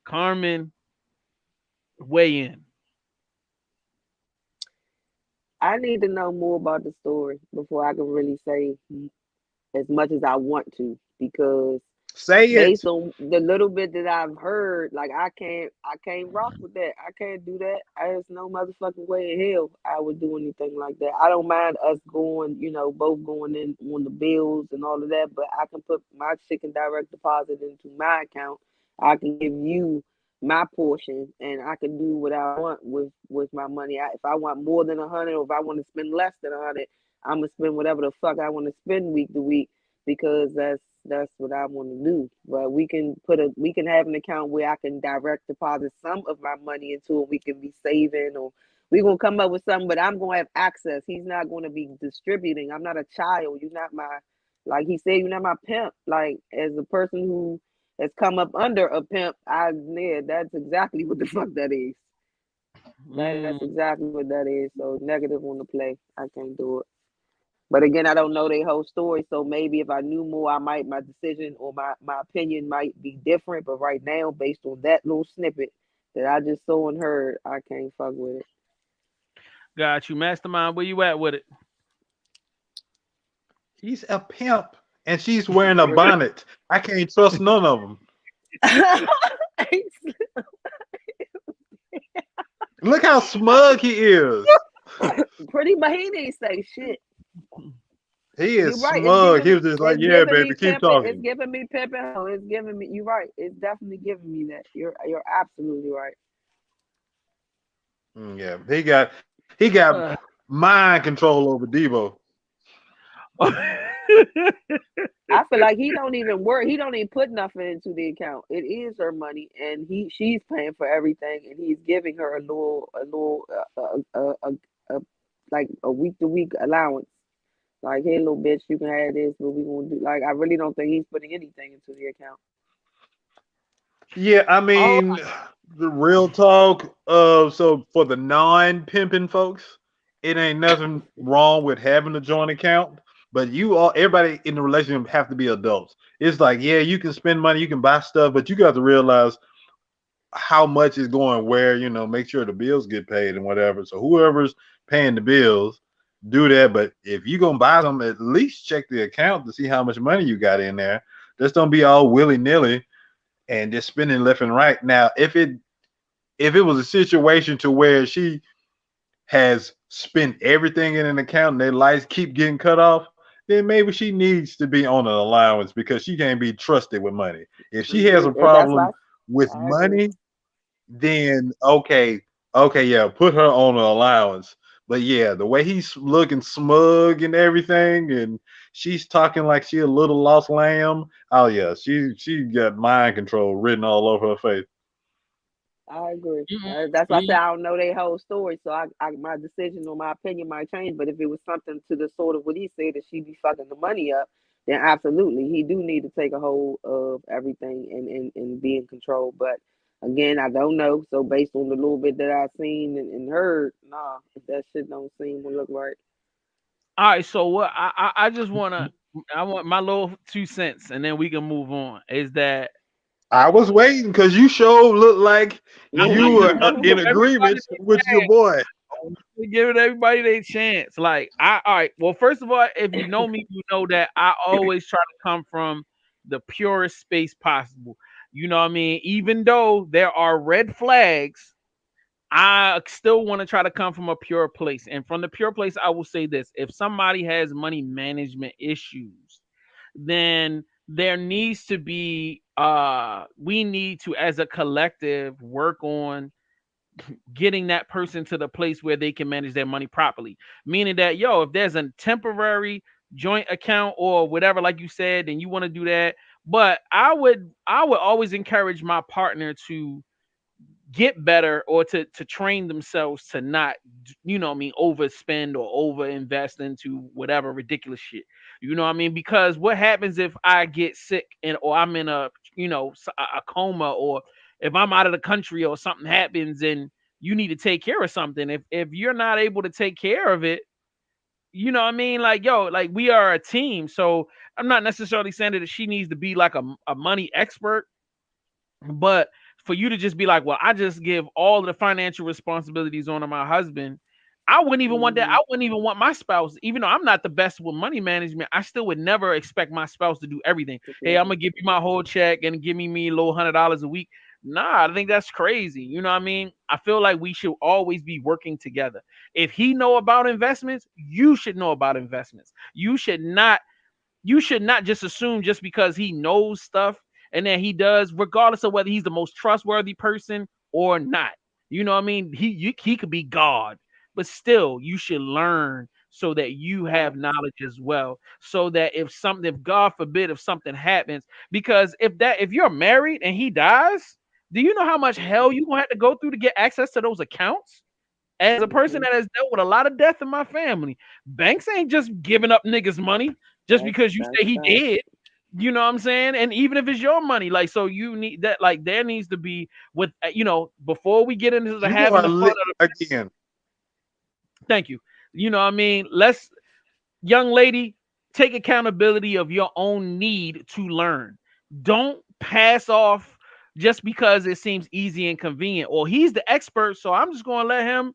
Carmen, weigh in. I need to know more about the story before I can really say as much as I want to, because Say it. based on the little bit that I've heard, like I can't rock with that. I can't do that. There's no motherfucking way in hell I would do anything like that. I don't mind us going, both going in on the bills and all of that, but I can put my chicken direct deposit into my account. I can give you my portion, and I can do what I want with my money. If I want more than 100, or if I want to spend less than 100, I'm gonna spend whatever the fuck I want to spend week to week, because that's what I want to do. But we can have an account where I can direct deposit some of my money into it. We can be saving, or we're gonna come up with something, but I'm gonna have access. He's not gonna be distributing. I'm not a child. You're not my, like he said, you're not my pimp. Like, as a person who has come up under a pimp, that's exactly what the fuck that is. That's exactly what that is. So negative on the play. I can't do it. But again, I don't know their whole story, so maybe if I knew more, my decision or my opinion might be different. But right now, based on that little snippet that I just saw and heard, I can't fuck with it. Got you. Mastrmynd, where you at with it? He's a pimp, and she's wearing a bonnet. I can't trust none of them. Look how smug he is. Pretty much, he didn't say shit. He is right. smug. He was just like, yeah, baby, keep talking. It's giving me pimping. It's giving me. You're right. It's definitely giving me that. You're absolutely right. Yeah, he got mind control over Debo. I feel like he don't even work. He don't even put nothing into the account. It is her money, and she's paying for everything, and he's giving her a little like a week to week allowance. Like, hey, little bitch, you can have this, but we gonna do. Like, I really don't think he's putting anything into the account. Yeah, I mean, the real talk. So for the non-pimping folks, it ain't nothing wrong with having a joint account. But everybody in the relationship have to be adults. It's like, yeah, you can spend money, you can buy stuff, but you got to realize how much is going where, make sure the bills get paid and whatever. So whoever's paying the bills, do that. But if you're going to buy them, at least check the account to see how much money you got in there. Just don't be all willy-nilly and just spending left and right. Now, if it was a situation to where she has spent everything in an account and their lights keep getting cut off, then maybe she needs to be on an allowance, because she can't be trusted with money. If she has a problem with money, then okay, yeah, put her on an allowance. But yeah, the way he's looking smug and everything, and she's talking like she a little lost lamb. Oh yeah, she got mind control written all over her face. I agree. That's why I said I don't know their whole story, so I my decision or my opinion might change. But if it was something to the sort of what he said, that she be fucking the money up, then absolutely he do need to take a hold of everything and be in control. But again, I don't know. So based on the little bit that I've seen and heard, nah, that shit don't seem to look right. All right, so what I just want my little 2 cents, and then we can move on. Is that I was waiting because you sure look like you were in agreement with your boy. Giving everybody their chance. Like, all right. Well, first of all, if you know me, you know that I always try to come from the purest space possible. You know what I mean? Even though there are red flags, I still want to try to come from a pure place. And from the pure place, I will say this: if somebody has money management issues, then there needs to be we need to, as a collective, work on getting that person to the place where they can manage their money properly. Meaning that, if there's a temporary joint account or whatever, like you said, then you want to do that. But I would always encourage my partner to get better or to train themselves to not overspend or over invest into whatever ridiculous shit. You know what I mean? Because what happens if I get sick and or I'm in a coma, or if I'm out of the country or something happens and you need to take care of something, if you're not able to take care of it, you know what I mean? Like, yo, like we are a team. So I'm not necessarily saying that she needs to be like a money expert, but for you to just be like, well, I just give all the financial responsibilities on to my husband. I wouldn't even want that. I wouldn't even want my spouse, even though I'm not the best with money management, I still would never expect my spouse to do everything. Hey, I'm gonna give you my whole check and give me a little $100 a week. Nah, I think that's crazy. You know what I mean? I feel like we should always be working together. If he know about investments, you should know about investments. You should not just assume just because he knows stuff and that he does, regardless of whether he's the most trustworthy person or not. You know what I mean? He could be God, but still, you should learn so that you have knowledge as well. So that if God forbid, if something happens, because if you're married and he dies, do you know how much hell you gonna have to go through to get access to those accounts? As a person that has dealt with a lot of death in my family, banks ain't just giving up niggas money just because you say he did. You know what I'm saying? And even if it's your money, like, so you need that, like, there needs to be with, before we get into the You having are the fun lit of the, again. thank you. You know what I mean? Young lady, take accountability of your own need to learn. Don't pass off just because it seems easy and convenient, or he's the expert, so I'm just going to let him.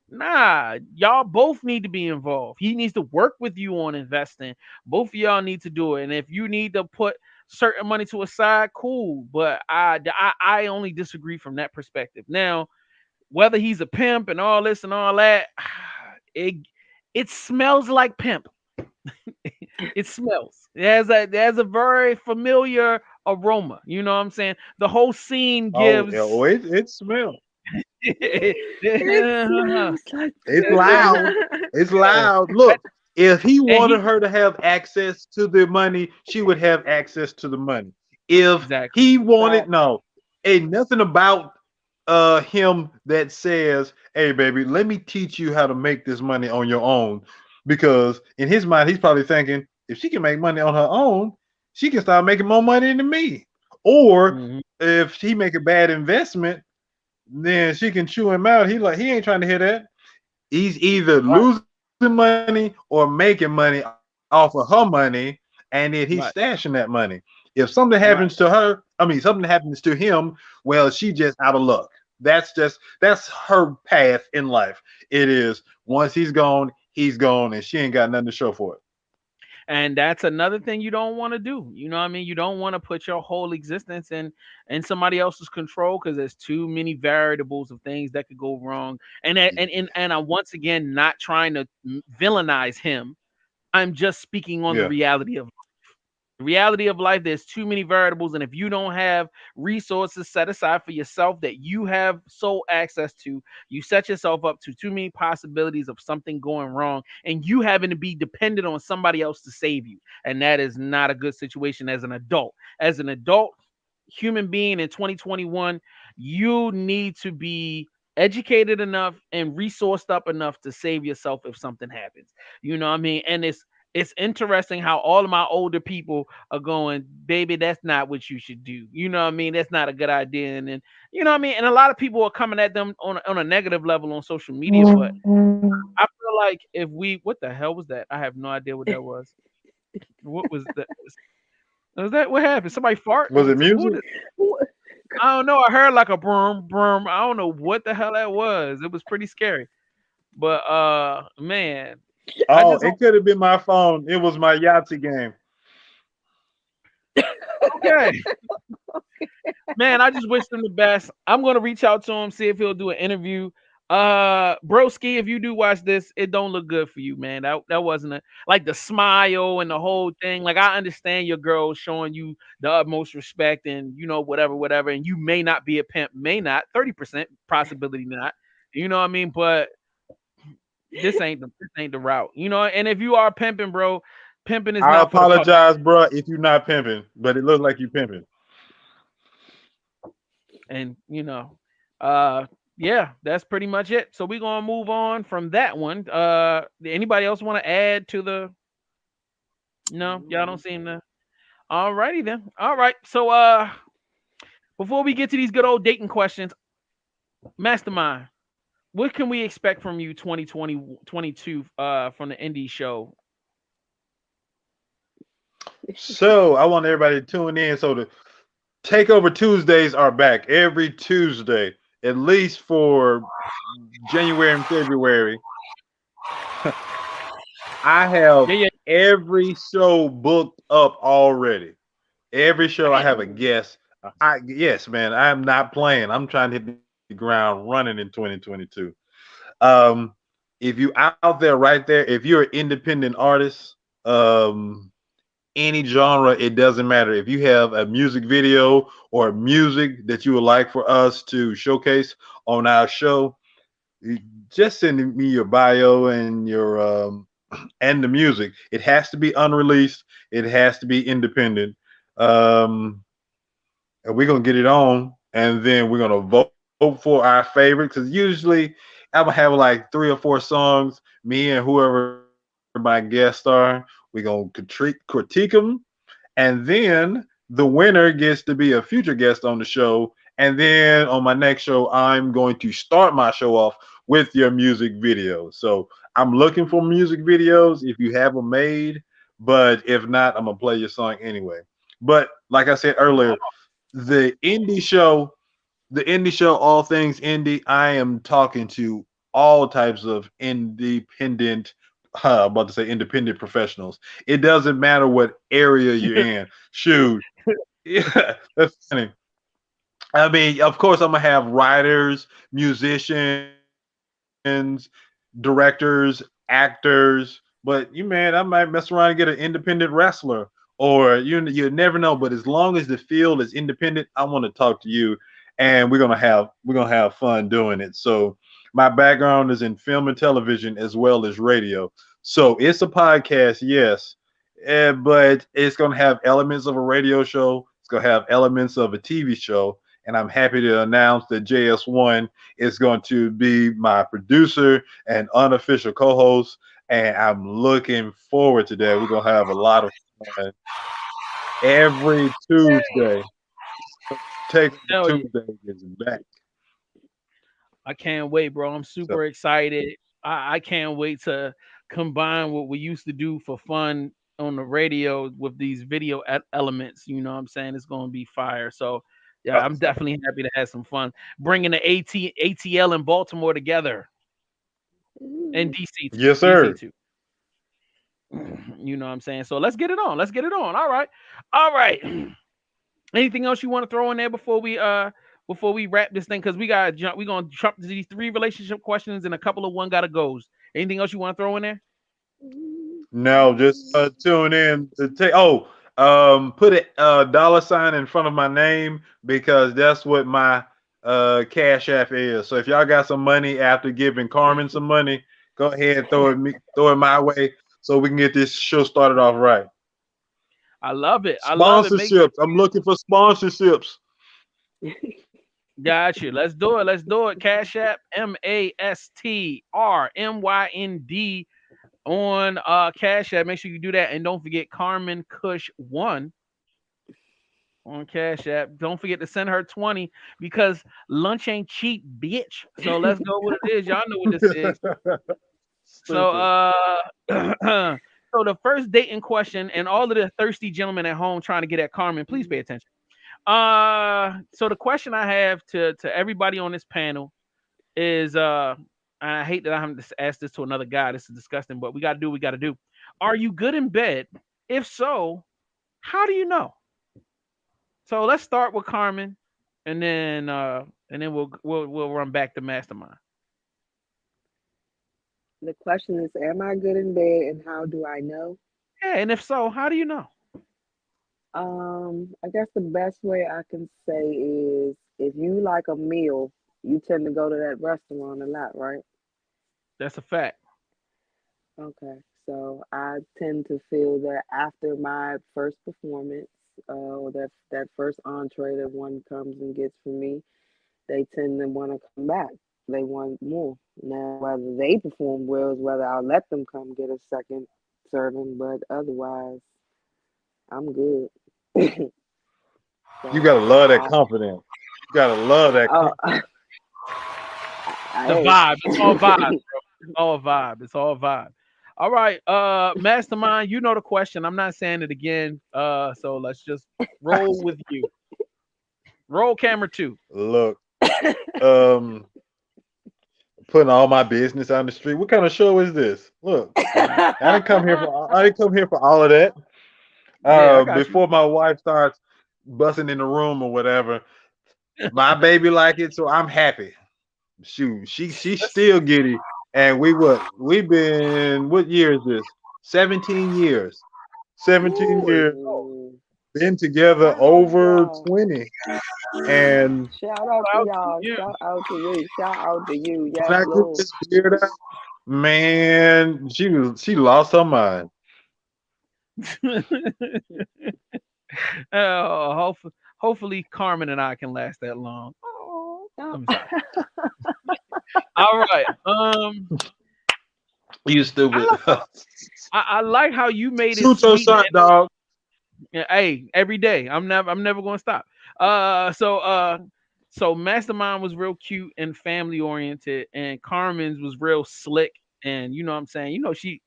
Nah, y'all both need to be involved. He needs to work with you on investing. Both of y'all need to do it. And if you need to put certain money to a side, cool. But I only disagree from that perspective. Now, whether he's a pimp and all this and all that, it smells like pimp. It smells. It has a very familiar aroma. You know what I'm saying? The whole scene Oh, gives. it smells. It smells like It's loud. It's loud. Look, if he And wanted her to have access to the money, she would have access to the money. If exactly. he wanted, no, ain't nothing about him that says, "Hey, baby, let me teach you how to make this money on your own." Because in his mind, he's probably thinking, if she can make money on her own, she can start making more money than me. Or Mhm. if he make a bad investment, then she can chew him out. He ain't trying to hear that. He's either Right. losing money or making money off of her money, and then he's Right. stashing that money. If something Right. happens to her, something happens to him, well, she just out of luck. That's her path in life. It is once he's gone, and she ain't got nothing to show for it. And that's another thing you don't want to do. You know what I mean? You don't want to put your whole existence in somebody else's control, because there's too many variables of things that could go wrong. And I'm once again not trying to villainize him. I'm just speaking on the Yeah. reality of life. There's too many variables, and if you don't have resources set aside for yourself that you have sole access to, you set yourself up to too many possibilities of something going wrong and you having to be dependent on somebody else to save you. And that is not a good situation as an adult. As an adult human being in 2021, you need to be educated enough and resourced up enough to save yourself if something happens. You know what I mean? And it's interesting how all of my older people are going, baby, that's not what you should do. You know what I mean? That's not a good idea. And then, you know what I mean? And a lot of people are coming at them on a negative level on social media. But I feel like what the hell was that? I have no idea what that was. What was that? Was that what happened? Somebody fart? Was it music? I don't know. I heard like a brum brum. I don't know what the hell that was. It was pretty scary. But man, I Oh, just it could have been my phone. It was my Yahtzee game. okay. Man, I just wish him the best. I'm gonna reach out to him, see if he'll do an interview. Broski, if you do watch this, it don't look good for you, man. That wasn't like the smile and the whole thing. Like, I understand your girl showing you the utmost respect and whatever, and you may not be a pimp, may not, 30% possibility not. You know what I mean? But this ain't the route. And if you are pimping, bro, Pimping is I not for the public. apologize, bro, if you're not pimping, but it looks like you pimping. And yeah, that's pretty much it. So we're gonna move on from that one. Anybody else want to add to the? No, y'all don't seem to. Alrighty then. All right. So before we get to these good old dating questions, Mastermind, what can we expect from you 2022 from the indie show? So I want everybody to tune in. So the Takeover Tuesdays are back every Tuesday, at least for January and February. I have Yeah. every show booked up already. Every show I have a guest. Yes, man, I am not playing. I'm trying to hit the ground running in 2022. Um, if you out there right there, if you're an independent artist, any genre, it doesn't matter. If you have a music video or music that you would like for us to showcase on our show, just send me your bio and your and the music. It has to be unreleased. It has to be independent. And we're gonna get it on, and then we're gonna vote for our favorite. Because usually I'm gonna have like 3 or 4 songs. Me and whoever my guests are, we're gonna critique them, and then the winner gets to be a future guest on the show. And then on my next show, I'm going to start my show off with your music video. So I'm looking for music videos if you have them made, but if not, I'm gonna play your song anyway. But like I said earlier, the indie show, all things indie, I am talking to all types of independent, about to say independent professionals. It doesn't matter what area you're in. Shoot. Yeah, that's funny. I mean, of course, I'm gonna have writers, musicians, directors, actors, but I might mess around and get an independent wrestler, or you never know. But as long as the field is independent, I want to talk to you, and we're gonna have fun doing it. So my background is in film and television as well as radio. So it's a podcast, yes, but it's gonna have elements of a radio show. It's gonna have elements of a TV show, and I'm happy to announce that JS1 is going to be my producer and unofficial co-host, and I'm looking forward to that. We're gonna have a lot of fun every Tuesday. Take Hell yeah. Tuesday is back. I can't wait, bro. I'm So super excited. I can't wait to combine what we used to do for fun on the radio with these video elements. You know what I'm saying? It's going to be fire. So, yeah, I'm definitely happy to have some fun bringing the ATL in Baltimore together, and DC too. yes, sir. DC too. You know what I'm saying? So let's get it on. Let's get it on. All right. All right. Anything else you want to throw in there before we wrap this thing? Because we're gonna jump to these 3 relationship questions and a couple of one gotta goes. Anything else you want to throw in there? No, just tune in to take. Oh, put a $ in front of my name because that's what my Cash App is. So if y'all got some money after giving Carmen some money, go ahead and throw it my way so we can get this show started off right. I love it. Sponsorships. I'm looking for sponsorships. Got you. Let's do it. Let's do it. Cash App Mastrmynd on Cash App. Make sure you do that, and don't forget Carmen Kush 1 on Cash App. Don't forget to send her 20 because lunch ain't cheap, bitch. So let's go what it is. Y'all know what this is. So so the first dating question, and all of the thirsty gentlemen at home trying to get at Carmen, please pay attention. So the question I have to everybody on this panel is I hate that I have to ask this to another guy. This is disgusting, but we gotta do what we gotta do. Are you good in bed? If so, how do you know? So let's start with Carmen, and then we'll run back to Mastermind. The question is, am I good in bed and how do I know? Yeah, and if so, how do you know? I guess the best way I can say is if you like a meal, you tend to go to that restaurant a lot, right? That's a fact. Okay. So I tend to feel that after my first performance, or that first entree that one comes and gets from me, they tend to want to come back. They want more. Now, whether they perform well is whether I'll let them come get a second serving, but otherwise, I'm good. You So gotta love that confidence. You gotta love that I, confidence. The vibe. It's all vibe, bro. It's all vibe. It's all vibe. All right, Mastrmynd, you know the question. I'm not saying it again. So let's just roll with you. Roll camera 2. Look, um, putting all my business on the street. What kind of show is this? Look, I didn't come here for all of that. Yeah, I got you. Before my wife starts busting in the room or whatever, my baby like it, so I'm happy. Shoot, she's still giddy. And we've been, what year is this? 17 years. 17 years. Ooh. Been together Shout out to over y'all. 20. And Shout out to y'all. Shout out to you. Shout out to you. Yes, when I grew Lord. this beard out, man, she lost her mind. Hopefully Carmen and I can last that long. Oh, I'm sorry. All right. You stupid. I like how you made it Shoot your sweet. shot, dog. Hey, every day. I'm never gonna stop. So Mastrmynd was real cute and family oriented, and Carmen's was real slick. And you know what I'm saying? She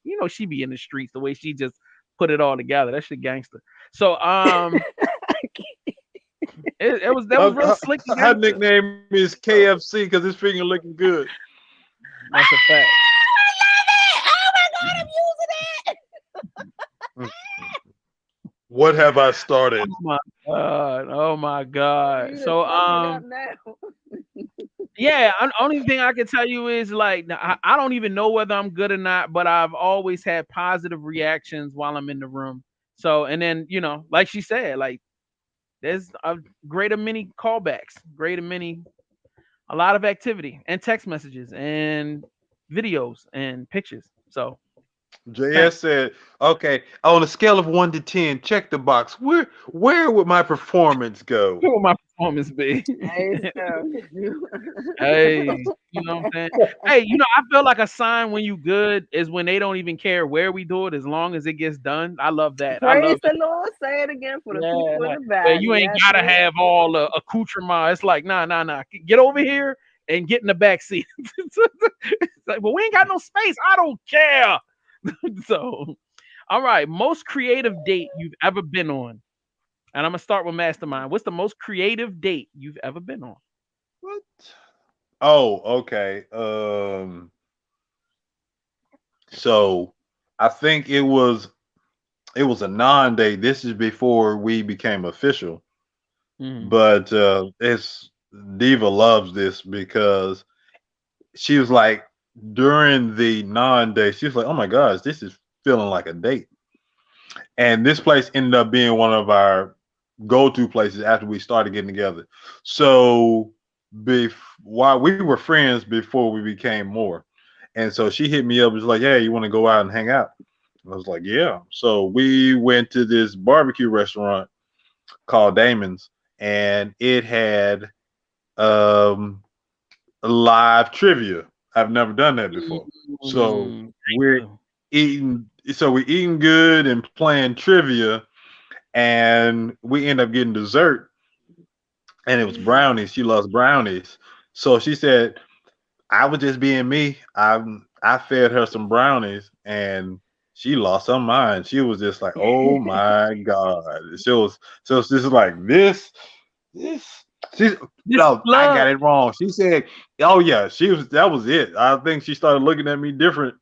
be in the streets the way she just put it all together. That shit gangster. So that was real slick and Her gangster. nickname is KFC because his finger looking good. That's a fact. What have I started? Oh my God. You done So fucked it up now. yeah, only thing I can tell you is like I don't even know whether I'm good or not, but I've always had positive reactions while I'm in the room. So and then like she said, like there's a greater many callbacks, a lot of activity and text messages and videos and pictures. So JS said, okay, on a scale of 1 to 10, check the box. Where would my performance go? where will my performance be? Hey, so. Hey, you know what I'm saying? Hey, I feel like a sign when you good is when they don't even care where we do it as long as it gets done. I love that. I Praise love the Lord. Say it again for the yeah, people in like, the where back. you ain't Yes, gotta Lord. have all the accoutrement. It's like, nah. Get over here and get in the back seat. It's like, well, we ain't got no space. I don't care. So, all right, most creative date you've ever been on. And I'm gonna start with Mastrmynd. What's the most creative date you've ever been on? What? Oh, okay. So I think it was a non-date. This is before we became official. But it's Diva loves this because she was like during the non-date, she was like, "Oh my gosh, this is feeling like a date." And this place ended up being one of our go-to places after we started getting together. So while we were friends before we became more. And so she hit me up, was like, "Hey, you want to go out and hang out?" I was like, "Yeah." So we went to this barbecue restaurant called Damon's, and it had live trivia. I've never done that before. So we're eating good and playing trivia, and we end up getting dessert, and it was brownies. She loves brownies. So she said, I was just being me. I fed her some brownies, and she lost her mind. She was just like, "Oh my god!" So this is like this. She's no, I got it wrong. She said, "Oh yeah," that was it. I think she started looking at me different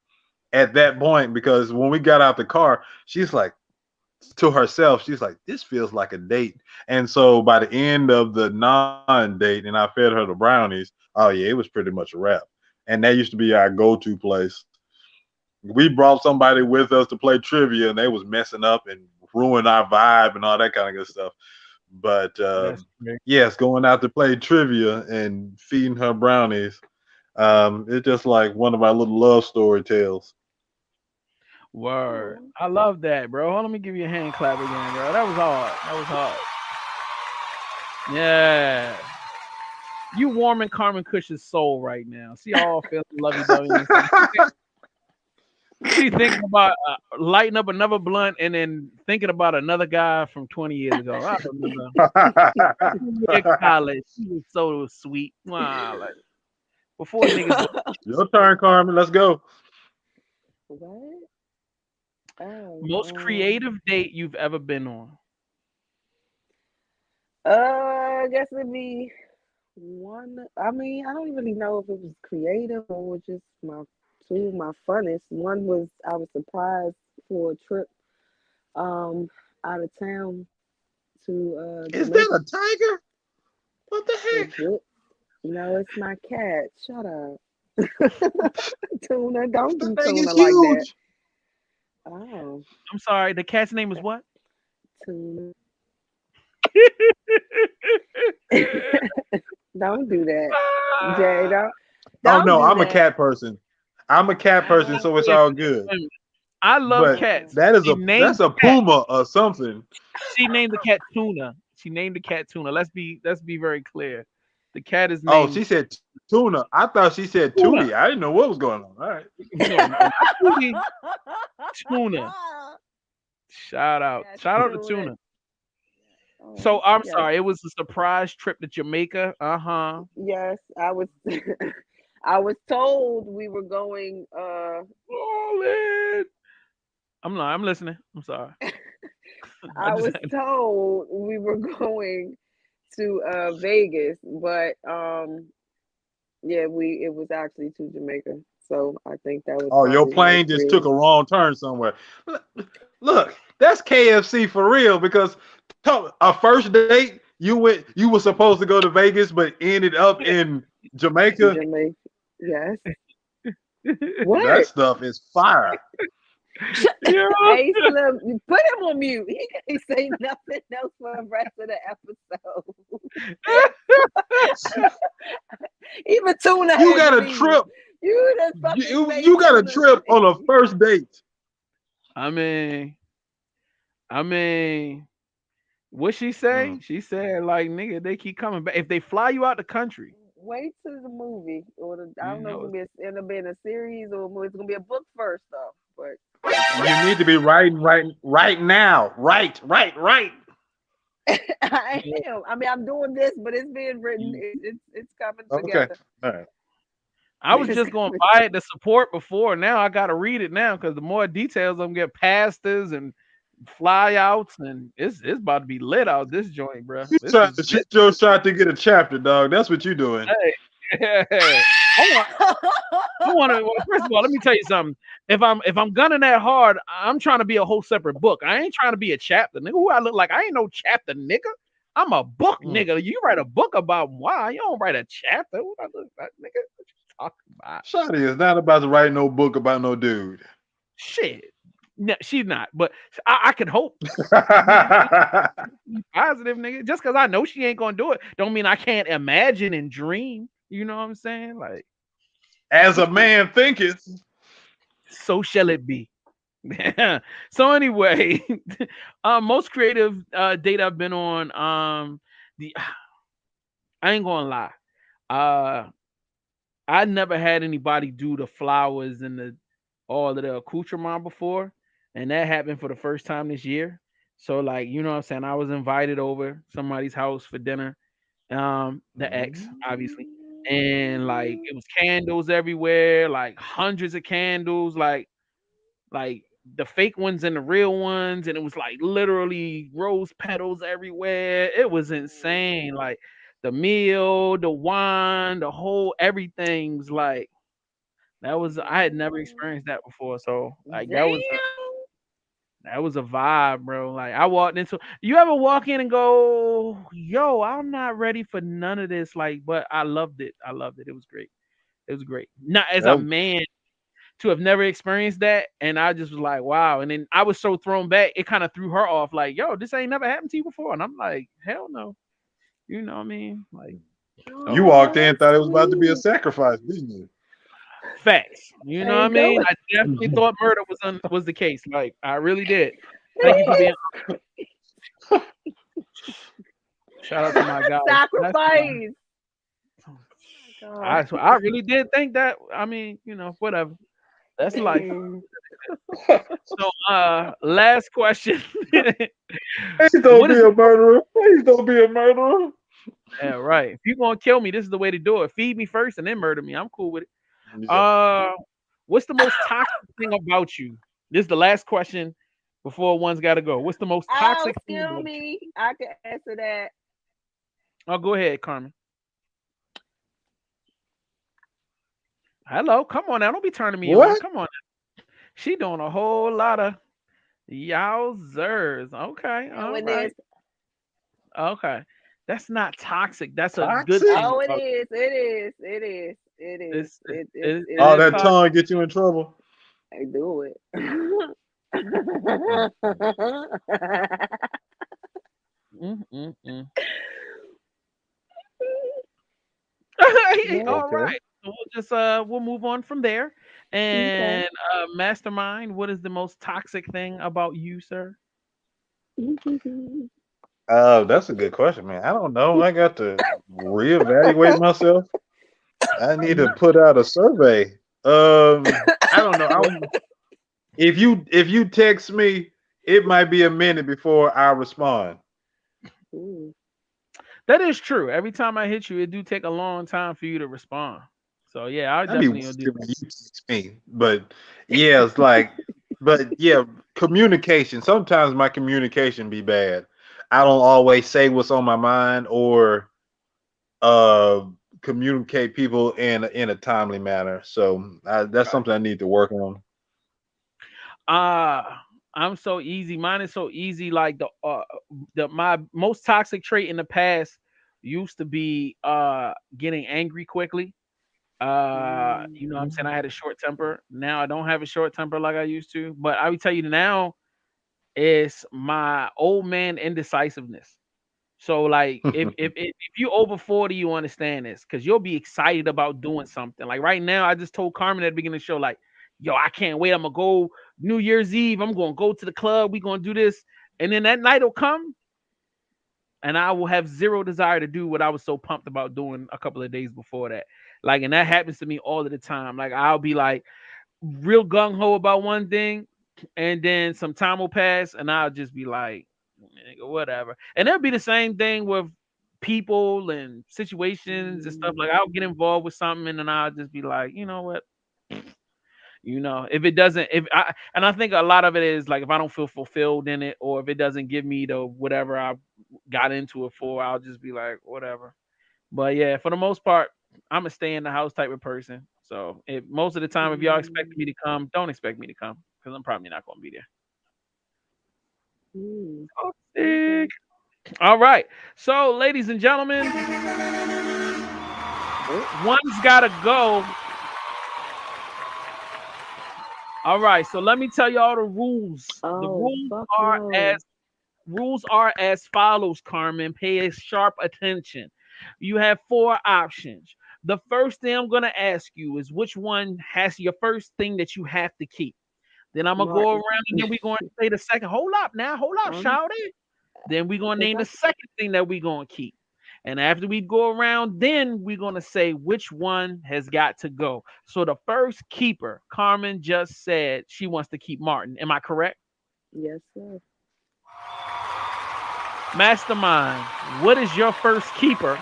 at that point because when we got out the car, she's like to herself, she's like, "This feels like a date." And so by the end of the non-date, and I fed her the brownies. Oh yeah, it was pretty much a wrap. And that used to be our go-to place. We brought somebody with us to play trivia, and they was messing up and ruin our vibe and all that kind of good stuff. But yes, going out to play trivia and feeding her brownies, it's just like one of our little love story tales. Word. I love that, bro. Hold on, let me give you a hand clap again, bro. That was hard. That was hard. Yeah. You warming Carmen Cush's soul right now. See all feeling lovey-dovey. She thinking about lighting up another blunt and then thinking about another guy from 20 years ago. I remember in college. He was so sweet. Wow, like before niggas was Your turn, Carmen. Let's go. What? Oh, most creative date you've ever been on. I guess it'd be one. I mean, I don't really know if it was creative or just my funnest. One was I was surprised for a trip out of town to Is Jamaica. that a tiger? What the heck? No, it's my cat. Shut up. Tuna, don't do That thing tuna is like that. huge. Oh, I'm sorry, the cat's name is what? tuna. Don't do that, Jay. Oh Don't no, do I'm a that. cat person. I'm a cat person, so it's all good. I love But cats. that is She named that's a the cat- puma or something. She named the cat Tuna. She named the cat Tuna. Let's be very clear. The cat is Oh, named she said tuna. I thought she said Tuna. tootie. I didn't know what was going on. All right. No, not Tootie, Tuna. Shout out. Yes, Shout out to Tuna. Tuna. Oh, So I'm yes. sorry, it was a surprise trip to Jamaica. Uh-huh. Yes, I was. I was told we were going. I'm listening. I'm sorry. I was told we were going to Vegas, but yeah, it was actually to Jamaica. So I think that was. Oh, your probably plane most just took a creative. wrong turn somewhere. Look, that's KFC for real because a first date you were supposed to go to Vegas but ended up in Jamaica. Jamaica. Yes. That What? stuff is fire. Yeah. Hey, Slim, you put him on mute. He can't say nothing else for the rest of the episode. Even Tuna. You had got to a leave. trip. You done fucking made You got a Tuna trip say- on a first date. I mean, what she say? She said, like, nigga, they keep coming back. If they fly you out the country, Wait till the movie, or I don't know You if it's gonna be in a series or it's gonna be a book first, though. But You need to be writing right now. Right. I am. I mean, I'm doing this, but it's being written. It's coming together. Okay. All right. I was just going to buy it to support before. Now I got to read it now because the more details I'm get pastors and flyouts, and it's about to be lit out this joint, bro. You trying to shoot your shot to get a chapter, dog. That's what you're doing. I want to. Well, first of all, let me tell you something. If I'm gunning that hard, I'm trying to be a whole separate book. I ain't trying to be a chapter, nigga. Who I look like? I ain't no chapter, nigga. I'm a book, nigga. You write a book about why you don't write a chapter. What I look like, nigga? What you talking about? Shotty is not about to write no book about no dude. Shit. No, she's not, but I could hope. Positive, nigga. Just because I know she ain't gonna do it, don't mean I can't imagine and dream. You know what I'm saying? Like, as a man thinketh, so shall it be. So anyway, most creative date I've been on. I ain't gonna lie. I never had anybody do the flowers and all of the accoutrement before, and that happened for the first time this year. So, like, you know what I'm saying? I was invited over somebody's house for dinner. The ex, obviously. And like it was candles everywhere, like hundreds of candles, like the fake ones and the real ones, and it was like literally rose petals everywhere. It was insane. Like the meal, the wine, the whole everything's like I had never experienced that before. So like that was a vibe, bro. Like I walked into you ever walk in and go, yo, I'm not ready for none of this. Like, but I loved it. I loved it. It was great. It was great. Not as a man to have never experienced that. And I just was like, wow. And then I was so thrown back, it kind of threw her off, like, yo, this ain't never happened to you before. And I'm like, hell no. You know what I mean? Like you walked in, thought it was about to be a sacrifice, didn't you? Facts. You know what I mean? I definitely thought murder was the case. Like I really did. Thank you for being. Shout out to my guy. Sacrifice. I really did think that. I mean, whatever. That's life. So, last question. Please don't be a murderer. Please don't be a murderer. Yeah, right. If you're gonna kill me, this is the way to do it. Feed me first and then murder me. I'm cool with it. What's the most toxic thing about you? This is the last question before one's got to go. What's the most toxic thing? Excuse me. I can answer that. Oh, go ahead, Carmen. Hello, come on now. Don't be turning me on. Come on. She doing a whole lot of yowzers. Okay, all right. Okay, that's not toxic. That's a good thing. Oh, it is. Oh, that tongue get you in trouble. I do it. All right. So we'll move on from there. And Mastrmynd, what is the most toxic thing about you, sir? That's a good question, man. I don't know. I got to reevaluate myself. I need to put out a survey. I don't know. If you text me, it might be a minute before I respond. That is true. Every time I hit you, it do take a long time for you to respond. So yeah, I definitely will do that. You text me, but yeah, it's like, but yeah, communication. Sometimes my communication be bad. I don't always say what's on my mind or communicate people in a timely manner. So that's something I need to work on. I'm so easy. Mine is so easy. Like my most toxic trait in the past used to be getting angry quickly. You know what I'm saying? I had a short temper. Now I don't have a short temper like I used to. But I would tell you now, it's my old man indecisiveness. So like if you over 40, you understand this because you'll be excited about doing something. Like right now, I just told Carmen at the beginning of the show, like, yo, I can't wait. I'm gonna go New Year's Eve. I'm gonna go to the club. We're gonna do this. And then that night will come, and I will have zero desire to do what I was so pumped about doing a couple of days before that. Like, and that happens to me all of the time. Like, I'll be like real gung-ho about one thing, and then some time will pass, and I'll just be like, whatever. And it'll be the same thing with people and situations and stuff. Like, I'll get involved with something, and then I'll just be like, you know what? If it doesn't, and I think a lot of it is like if I don't feel fulfilled in it, or if it doesn't give me the whatever I got into it for, I'll just be like, whatever. But yeah, for the most part, I'm a stay in the house type of person. So most of the time, if y'all expect me to come, don't expect me to come because I'm probably not going to be there. All right. So, ladies and gentlemen, one's got to go. All right, so let me tell y'all the rules. The rules are as follows, Carmen. Pay sharp attention. You have 4 options. The first thing I'm gonna ask you is which one has your first thing that you have to keep. Then I'm gonna go around and then we're going to say the second. Hold up, shout it. Then we're gonna name the second thing that we're gonna keep. And after we go around, then we're going to say which one has got to go. So the first keeper, Carmen just said she wants to keep Martin. Am I correct? Yes, sir. Mastrmynd, what is your first keeper?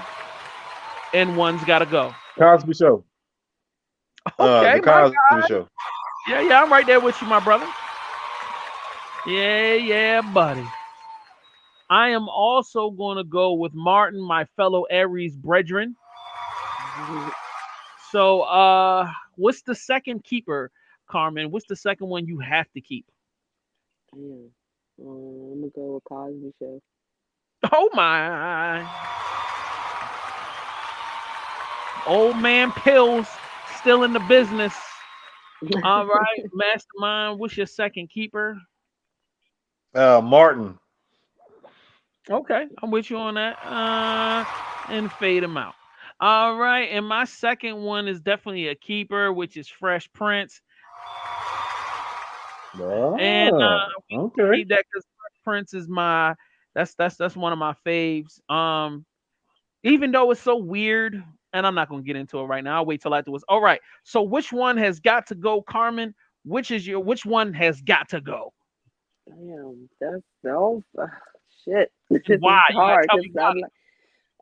And one's got to go. Cosby Show. Okay, the Cosby Show. Yeah, I'm right there with you, my brother. Yeah, buddy. I am also going to go with Martin, my fellow Aries brethren. So, what's the second keeper, Carmen? What's the second one you have to keep? I'm going to go with Cosby Show. Oh, my. Old man Pills still in the business. All right, Mastrmynd, what's your second keeper? Martin. Okay, I'm with you on that. And fade him out. All right, and my second one is definitely a keeper, which is Fresh Prince. And Okay. keep that because Prince is my that's one of my faves. Even though it's so weird, and I'm not gonna get into it right now. I'll wait till afterwards. All right. So which one has got to go, Carmen? Which one has got to go? Damn, that's so shit. And why? It's You gotta hard tell me because why.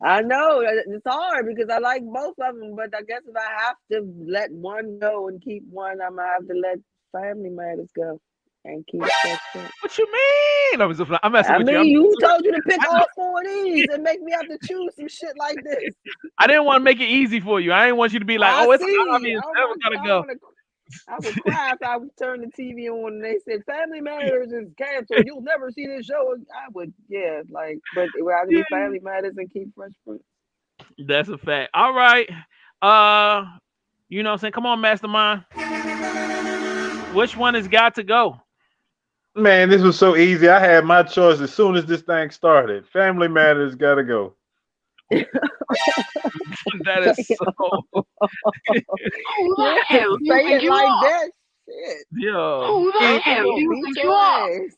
I know it's hard because I like both of them, but I guess if I have to let one go and keep one, I'm gonna have to let Family Matters go and keep Fresh Prince. What you mean? I'm messing I with mean, you. you told you to pick I know. all four of these and make me have to choose some shit like this. I didn't want to make it easy for you. I didn't want you to be like, I oh, it's see. obvious. Oh Never my gotta God, go. I would cry if I would turn the TV on and they said Family Matters is canceled. You'll never see this show. I would, yeah, like, but it would have to be Family Matters and keep Fresh Prince. That's a fact. All right. You know what I'm saying? Come on, Mastermind. Which one has got to go? Man, this was so easy. I had my choice as soon as this thing started. Family Matters gotta go. That is so. Who the hell do you Say think it you like are? that. Shit. Yo. Who the First hell I'm do gonna you beat think your you are? ass.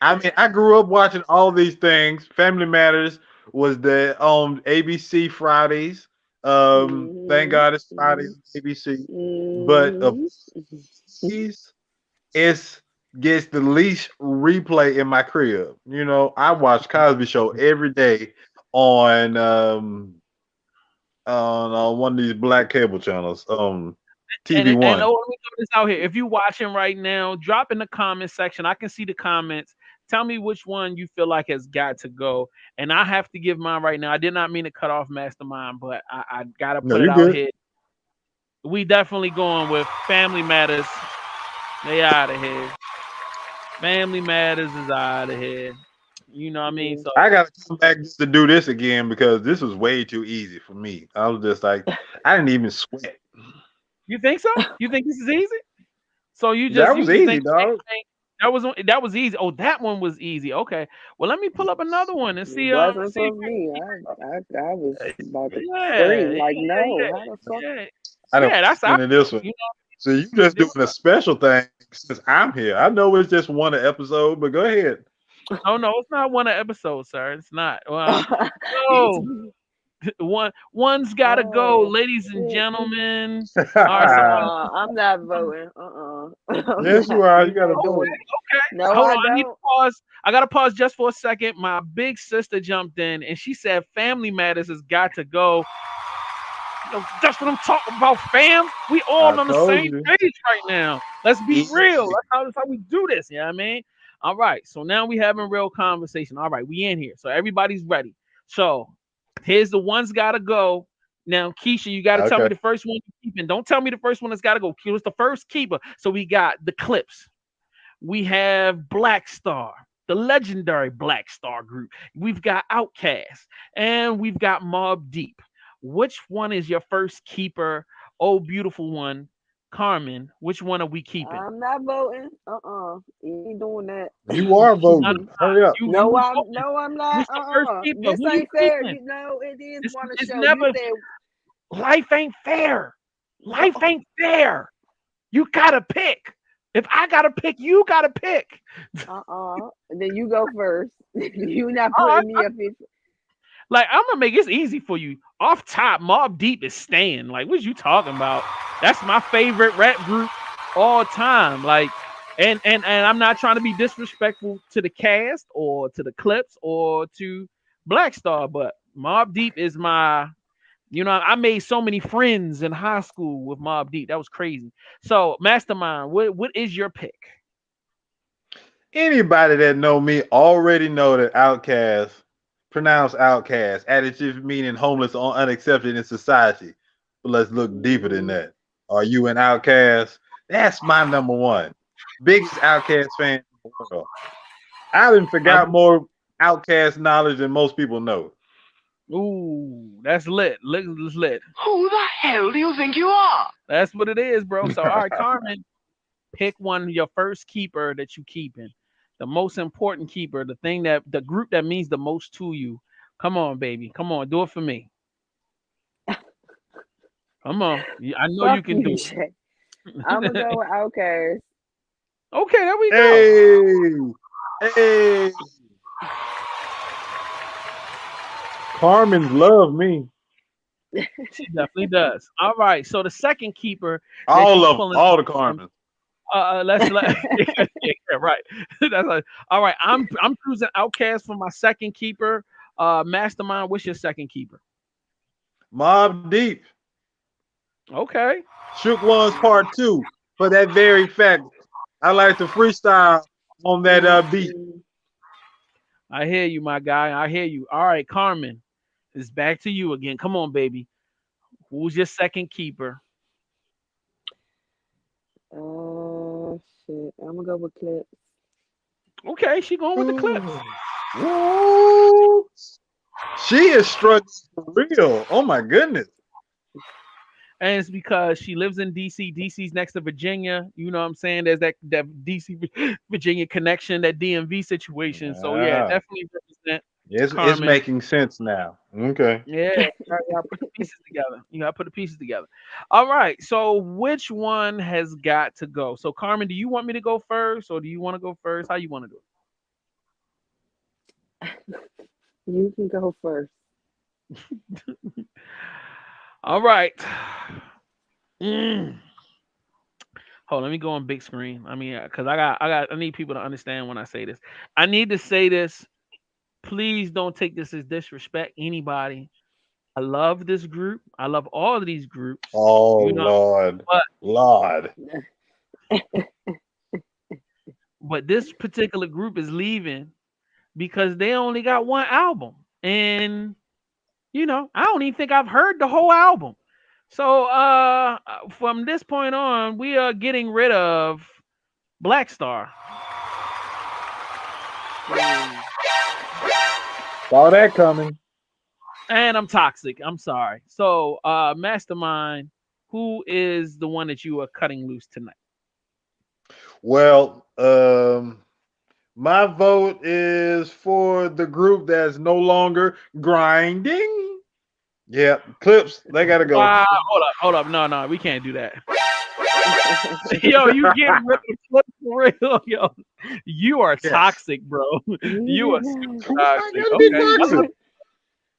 I mean, I grew up watching all these things. Family Matters was the on ABC Fridays. Thank Mm-hmm. God it's Friday on ABC. But of Mm-hmm. these, it's gets the least replay in my crib. You know, I watch Cosby Show every day on one of these black cable channels, TV And One. oh, let me throw this out here. If you're watching right now, drop in the comment section. I can see the comments. Tell me which one you feel like has got to go. And I have to give mine right now. I did not mean to cut off Mastermind, but I gotta No, put it you're out good. here. We definitely going with Family Matters. They out of here. Family Matters is out of here. You know what I mean? So I gotta come back just to do this again because this was way too easy for me. I was just like, I didn't even sweat. you think so? You think this is easy? So you That just was think easy, dog. that was easy. Oh, that one was easy. Okay. Well, let me pull up another one and It see wasn't see for me. I was about to yeah, scream like, no, how the fuck? yeah. I don't Yeah, that's I into this one. you So you just know doing a special thing since I'm here. I know it's just one episode, but go ahead. oh no, it's not one episode, sir. It's not. Well, It's no. One's gotta go, oh ladies and shit. gentlemen. All right, so I'm not voting. I'm Yes, you not. are. You We're gotta not vote. doing it. okay. No, Hold I on, I need to don't. pause. I gotta pause just for a second. My big sister jumped in and she said Family Matters has got to go. You know, that's what I'm talking about, fam. We I all on the told same you. page right now. Let's be real. Easy. That's how we do this. You know what I mean? All right. So now we having real conversation. All right, we in here. So everybody's ready. So here's the one's gotta go. Now, Keisha, you gotta tell me Okay. the first one you're keeping. Don't tell me the first one that's gotta go. What's the first keeper? So we got the Clips. We have Black Star, the legendary Black Star group. We've got Outkast, and we've got Mob Deep. Which one is your first keeper? Oh, beautiful one, Carmen. Which one are we keeping? I'm not voting. You ain't doing that. You are Not, voting. Hurry up. you No, voting. I'm not. Who's the first keeper? This Who you ain't fair. keeping? You know, it is one It's show. You never. said Life ain't fair. no. Life ain't fair. You gotta pick. If I gotta pick, you gotta pick. Then you go first. You not Oh, putting me up here. like I'm gonna make this easy for you. Off top, Mob Deep is staying. Like, what you talking about? That's my favorite rap group all time. Like, and I'm not trying to be disrespectful to the cast or to the Clips or to Black Star, but Mob Deep is my. You know, I made so many friends in high school with Mob Deep. That was crazy. So, Mastermind, what is your pick? Anybody that know me already know that outcast, pronounced outcast, adjective meaning homeless or unaccepted in society. But let's look deeper than that. Are you an outcast? That's my number one. Biggest outcast fan in the world. I done forgot more outcast knowledge than most people know. Ooh, that's lit. It's lit. Who the hell do you think you are? That's what it is, bro. So, all right, Carmen, pick one, your first keeper that you keeping, the most important keeper, the group that means the most to you. Come on, baby. Come on, do it for me. Come on. I know Fuck you can do you, it. Shay. I'm gonna go with Outkast. Okay, there we go. Hey. Carmen love me. She definitely does. All right. So the second keeper that All you of them, pulling all the from, Carmens. yeah, right. That's like, all right. I'm choosing Outkast for my second keeper. Mastrmynd, what's your second keeper? Mobb Deep. Okay. Shook Ones Part 2. For that very fact, I like to freestyle on that beat. I hear you, my guy. I hear you. All right, Carmen, it's back to you again. Come on, baby. Who's your second keeper? Shit. I'm gonna go with Clips. Okay, she going with the Clips. What? She is struggling for real. Oh my goodness. And it's because she lives in DC. DC's next to Virginia. You know what I'm saying? There's that DC Virginia connection, that DMV situation. So yeah, Yeah. definitely represent It's Carmen. making sense now. Okay. Yeah, you gotta put the pieces together. You gotta put the pieces together. All right. So which one has got to go? So Carmen, do you want me to go first, or do you want to go first? How you want to do it? You can go first. All right. Hold on, let me go on big screen. I mean, because I need people to understand when I say this. I need to say this. Please don't take this as disrespect. Anybody. I love this group. I love all of these groups. Oh You know, Lord. Lord. But this particular group is leaving because they only got one album. And you know, I don't even think I've heard the whole album. So from this point on, we are getting rid of Black Star. Saw that coming. And I'm toxic. I'm sorry. So Mastrmynd, who is the one that you are cutting loose tonight? Well, my vote is for the group that's no longer grinding. Yeah, Clips, they gotta go. Hold up. No, we can't do that. Yo, you get rid of Clips for real, yo. You are toxic, bro. You are super toxic. Okay.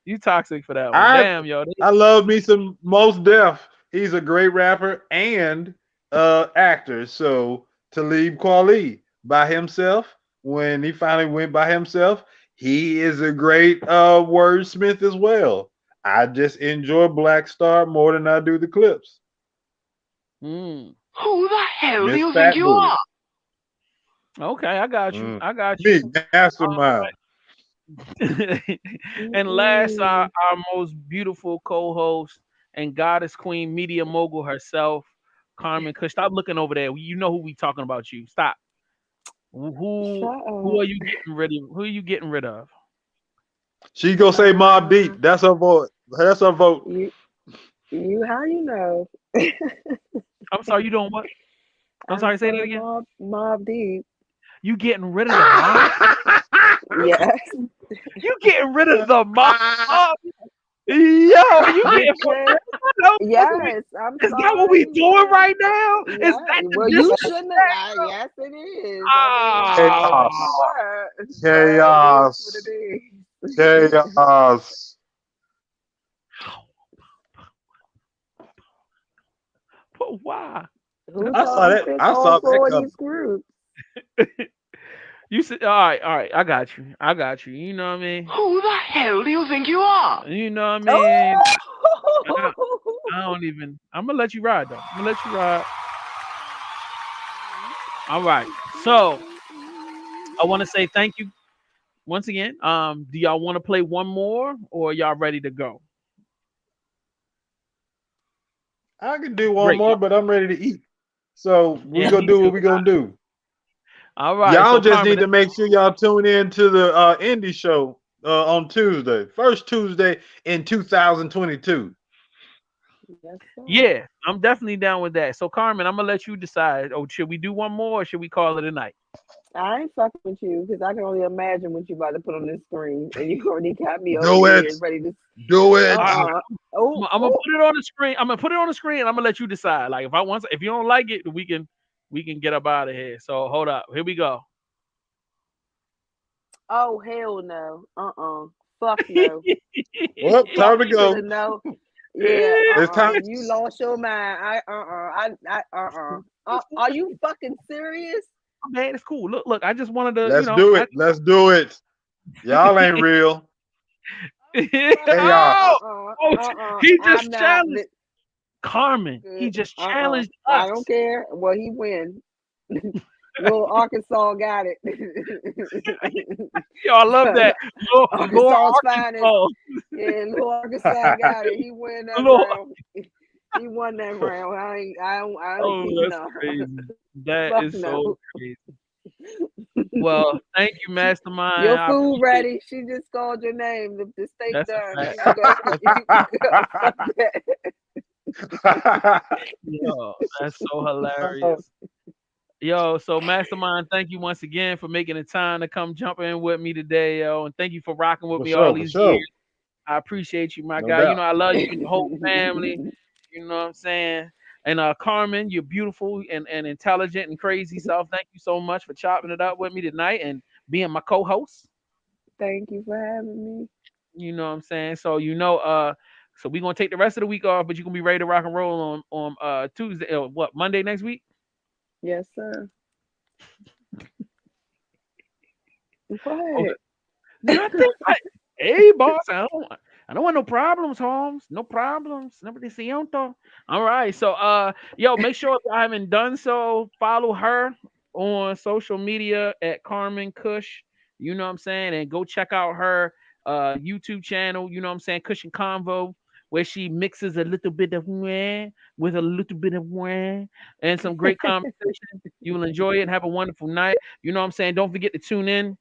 You toxic for that one. Damn, yo. I love me some Mos Def. He's a great rapper and actor. So Talib Kweli by himself, when he finally went by himself, he is a great wordsmith as well. I just enjoy Black Star more than I do the Clips. Who the hell do you Fat think you Booty. are? Okay, I got you. I got you. Big Mastrmynd. And last, our most beautiful co-host and goddess queen, media mogul herself, Carmen Kush. Stop looking over there. You know who we talking about. You stop. Who are you getting rid of? Who are you getting rid of? She gonna say Mobb Deep. That's her vote. That's her vote. You how you know? I'm sorry. You doing what? I'm sorry. Say that again. Mobb Deep. You getting rid of the mob? Yes. You getting rid of the mob? Yo, you getting yes, I'm is that what we doing right now? Yeah. Is that well, you shouldn't have. Yes, it is. Chaos. Chaos. But why? I saw that coming. Groups. You said, all right. I got you. You know what I mean? Who the hell do you think you are? You know what I mean? I don't even. I'm gonna let you ride though. I'm gonna let you ride. All right. So I want to say thank you once again. Do y'all want to play one more, or y'all ready to go? I can do one more, but I'm ready to eat. So we're gonna do what we're gonna do. All right. Y'all so just Carmen, need to make sure y'all tune in to the indie show on Tuesday, first Tuesday in 2022. Yeah, I'm definitely down with that. So Carmen, I'm gonna let you decide. Oh, should we do one more or should we call it a night? I ain't fucking with you because I can only imagine what you about to put on this screen, and you already got me Do over it. here ready to. Do it. Oh, I'm gonna put it on the screen. I'm gonna put it on the screen. And I'm gonna let you decide. Like if you don't like it, we can get up out of here. So hold up. Here we go. oh hell no. Fuck no. Well, time to go. No. Yeah. It's time. You lost your mind. Are you fucking serious? Man, it's cool. Look. I just wanted to. Let's do it. Let's do it. Y'all ain't real. Chaos. He just challenged Carmen. He just challenged us. I don't care. Well, he win. Little Arkansas got it. Yo, I love that. Arkansas finest. Yeah, little Arkansas got it. He won that round. He won that round. I don't that's crazy. That is so crazy. Well, thank you, Mastrmynd. Your food ready. She just called your name. The steak done. Yo, that's so hilarious. Yo, so Mastrmynd, thank you once again for making the time to come jump in with me today, yo, and thank you for rocking with me all these years. I appreciate you, my guy. Doubt. You know I love you and your whole family. You know what I'm saying? And Carmen, you're beautiful and intelligent and crazy. So thank you so much for chopping it up with me tonight and being my co-host. Thank you for having me. You know what I'm saying? So so we're gonna take the rest of the week off, but you're gonna be ready to rock and roll on Tuesday Monday next week? Yes, sir. What? Okay. Hey, boss, I don't want no problems, Holmes. No problems. Nobody siento. All right. So yo, make sure if you haven't done so, follow her on social media at Carmen Kush. You know what I'm saying? And go check out her YouTube channel, you know what I'm saying, Cushion Convo, where she mixes a little bit of wah with a little bit of wah and some great conversation. You will enjoy it and have a wonderful night. You know what I'm saying? Don't forget to tune in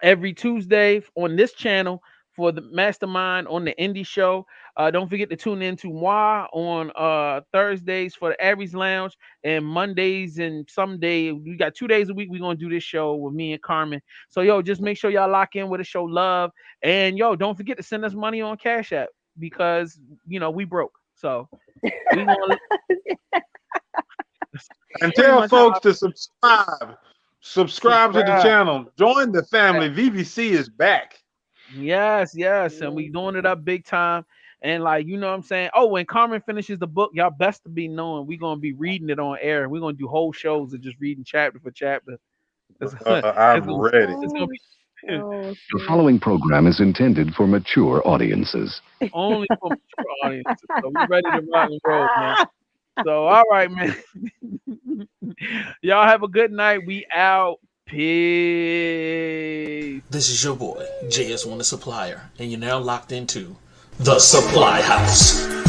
every Tuesday on this channel for the Mastrmynd on the Indie Show. Don't forget to tune in to Moi on Thursdays for the Aries Lounge, and Mondays and someday we got 2 days a week. We're gonna do this show with me and Carmen. So yo, just make sure y'all lock in with the show love, and yo, don't forget to send us money on Cash App because we broke. So we gonna and tell folks to subscribe. Subscribe to the channel. Join the family. VVC is back. Yes, and we doing it up big time. And you know what I'm saying? Oh, when Carmen finishes the book, y'all best to be knowing we're gonna be reading it on air. We're gonna do whole shows of just reading chapter for chapter. I'm ready. The following program is intended for mature audiences. Only for mature audiences. So we ready to rock and roll, man. So all right, man. Y'all have a good night. We out. Peace. This is your boy, JS1 the Supplier, and you're now locked into the Supplyhouse.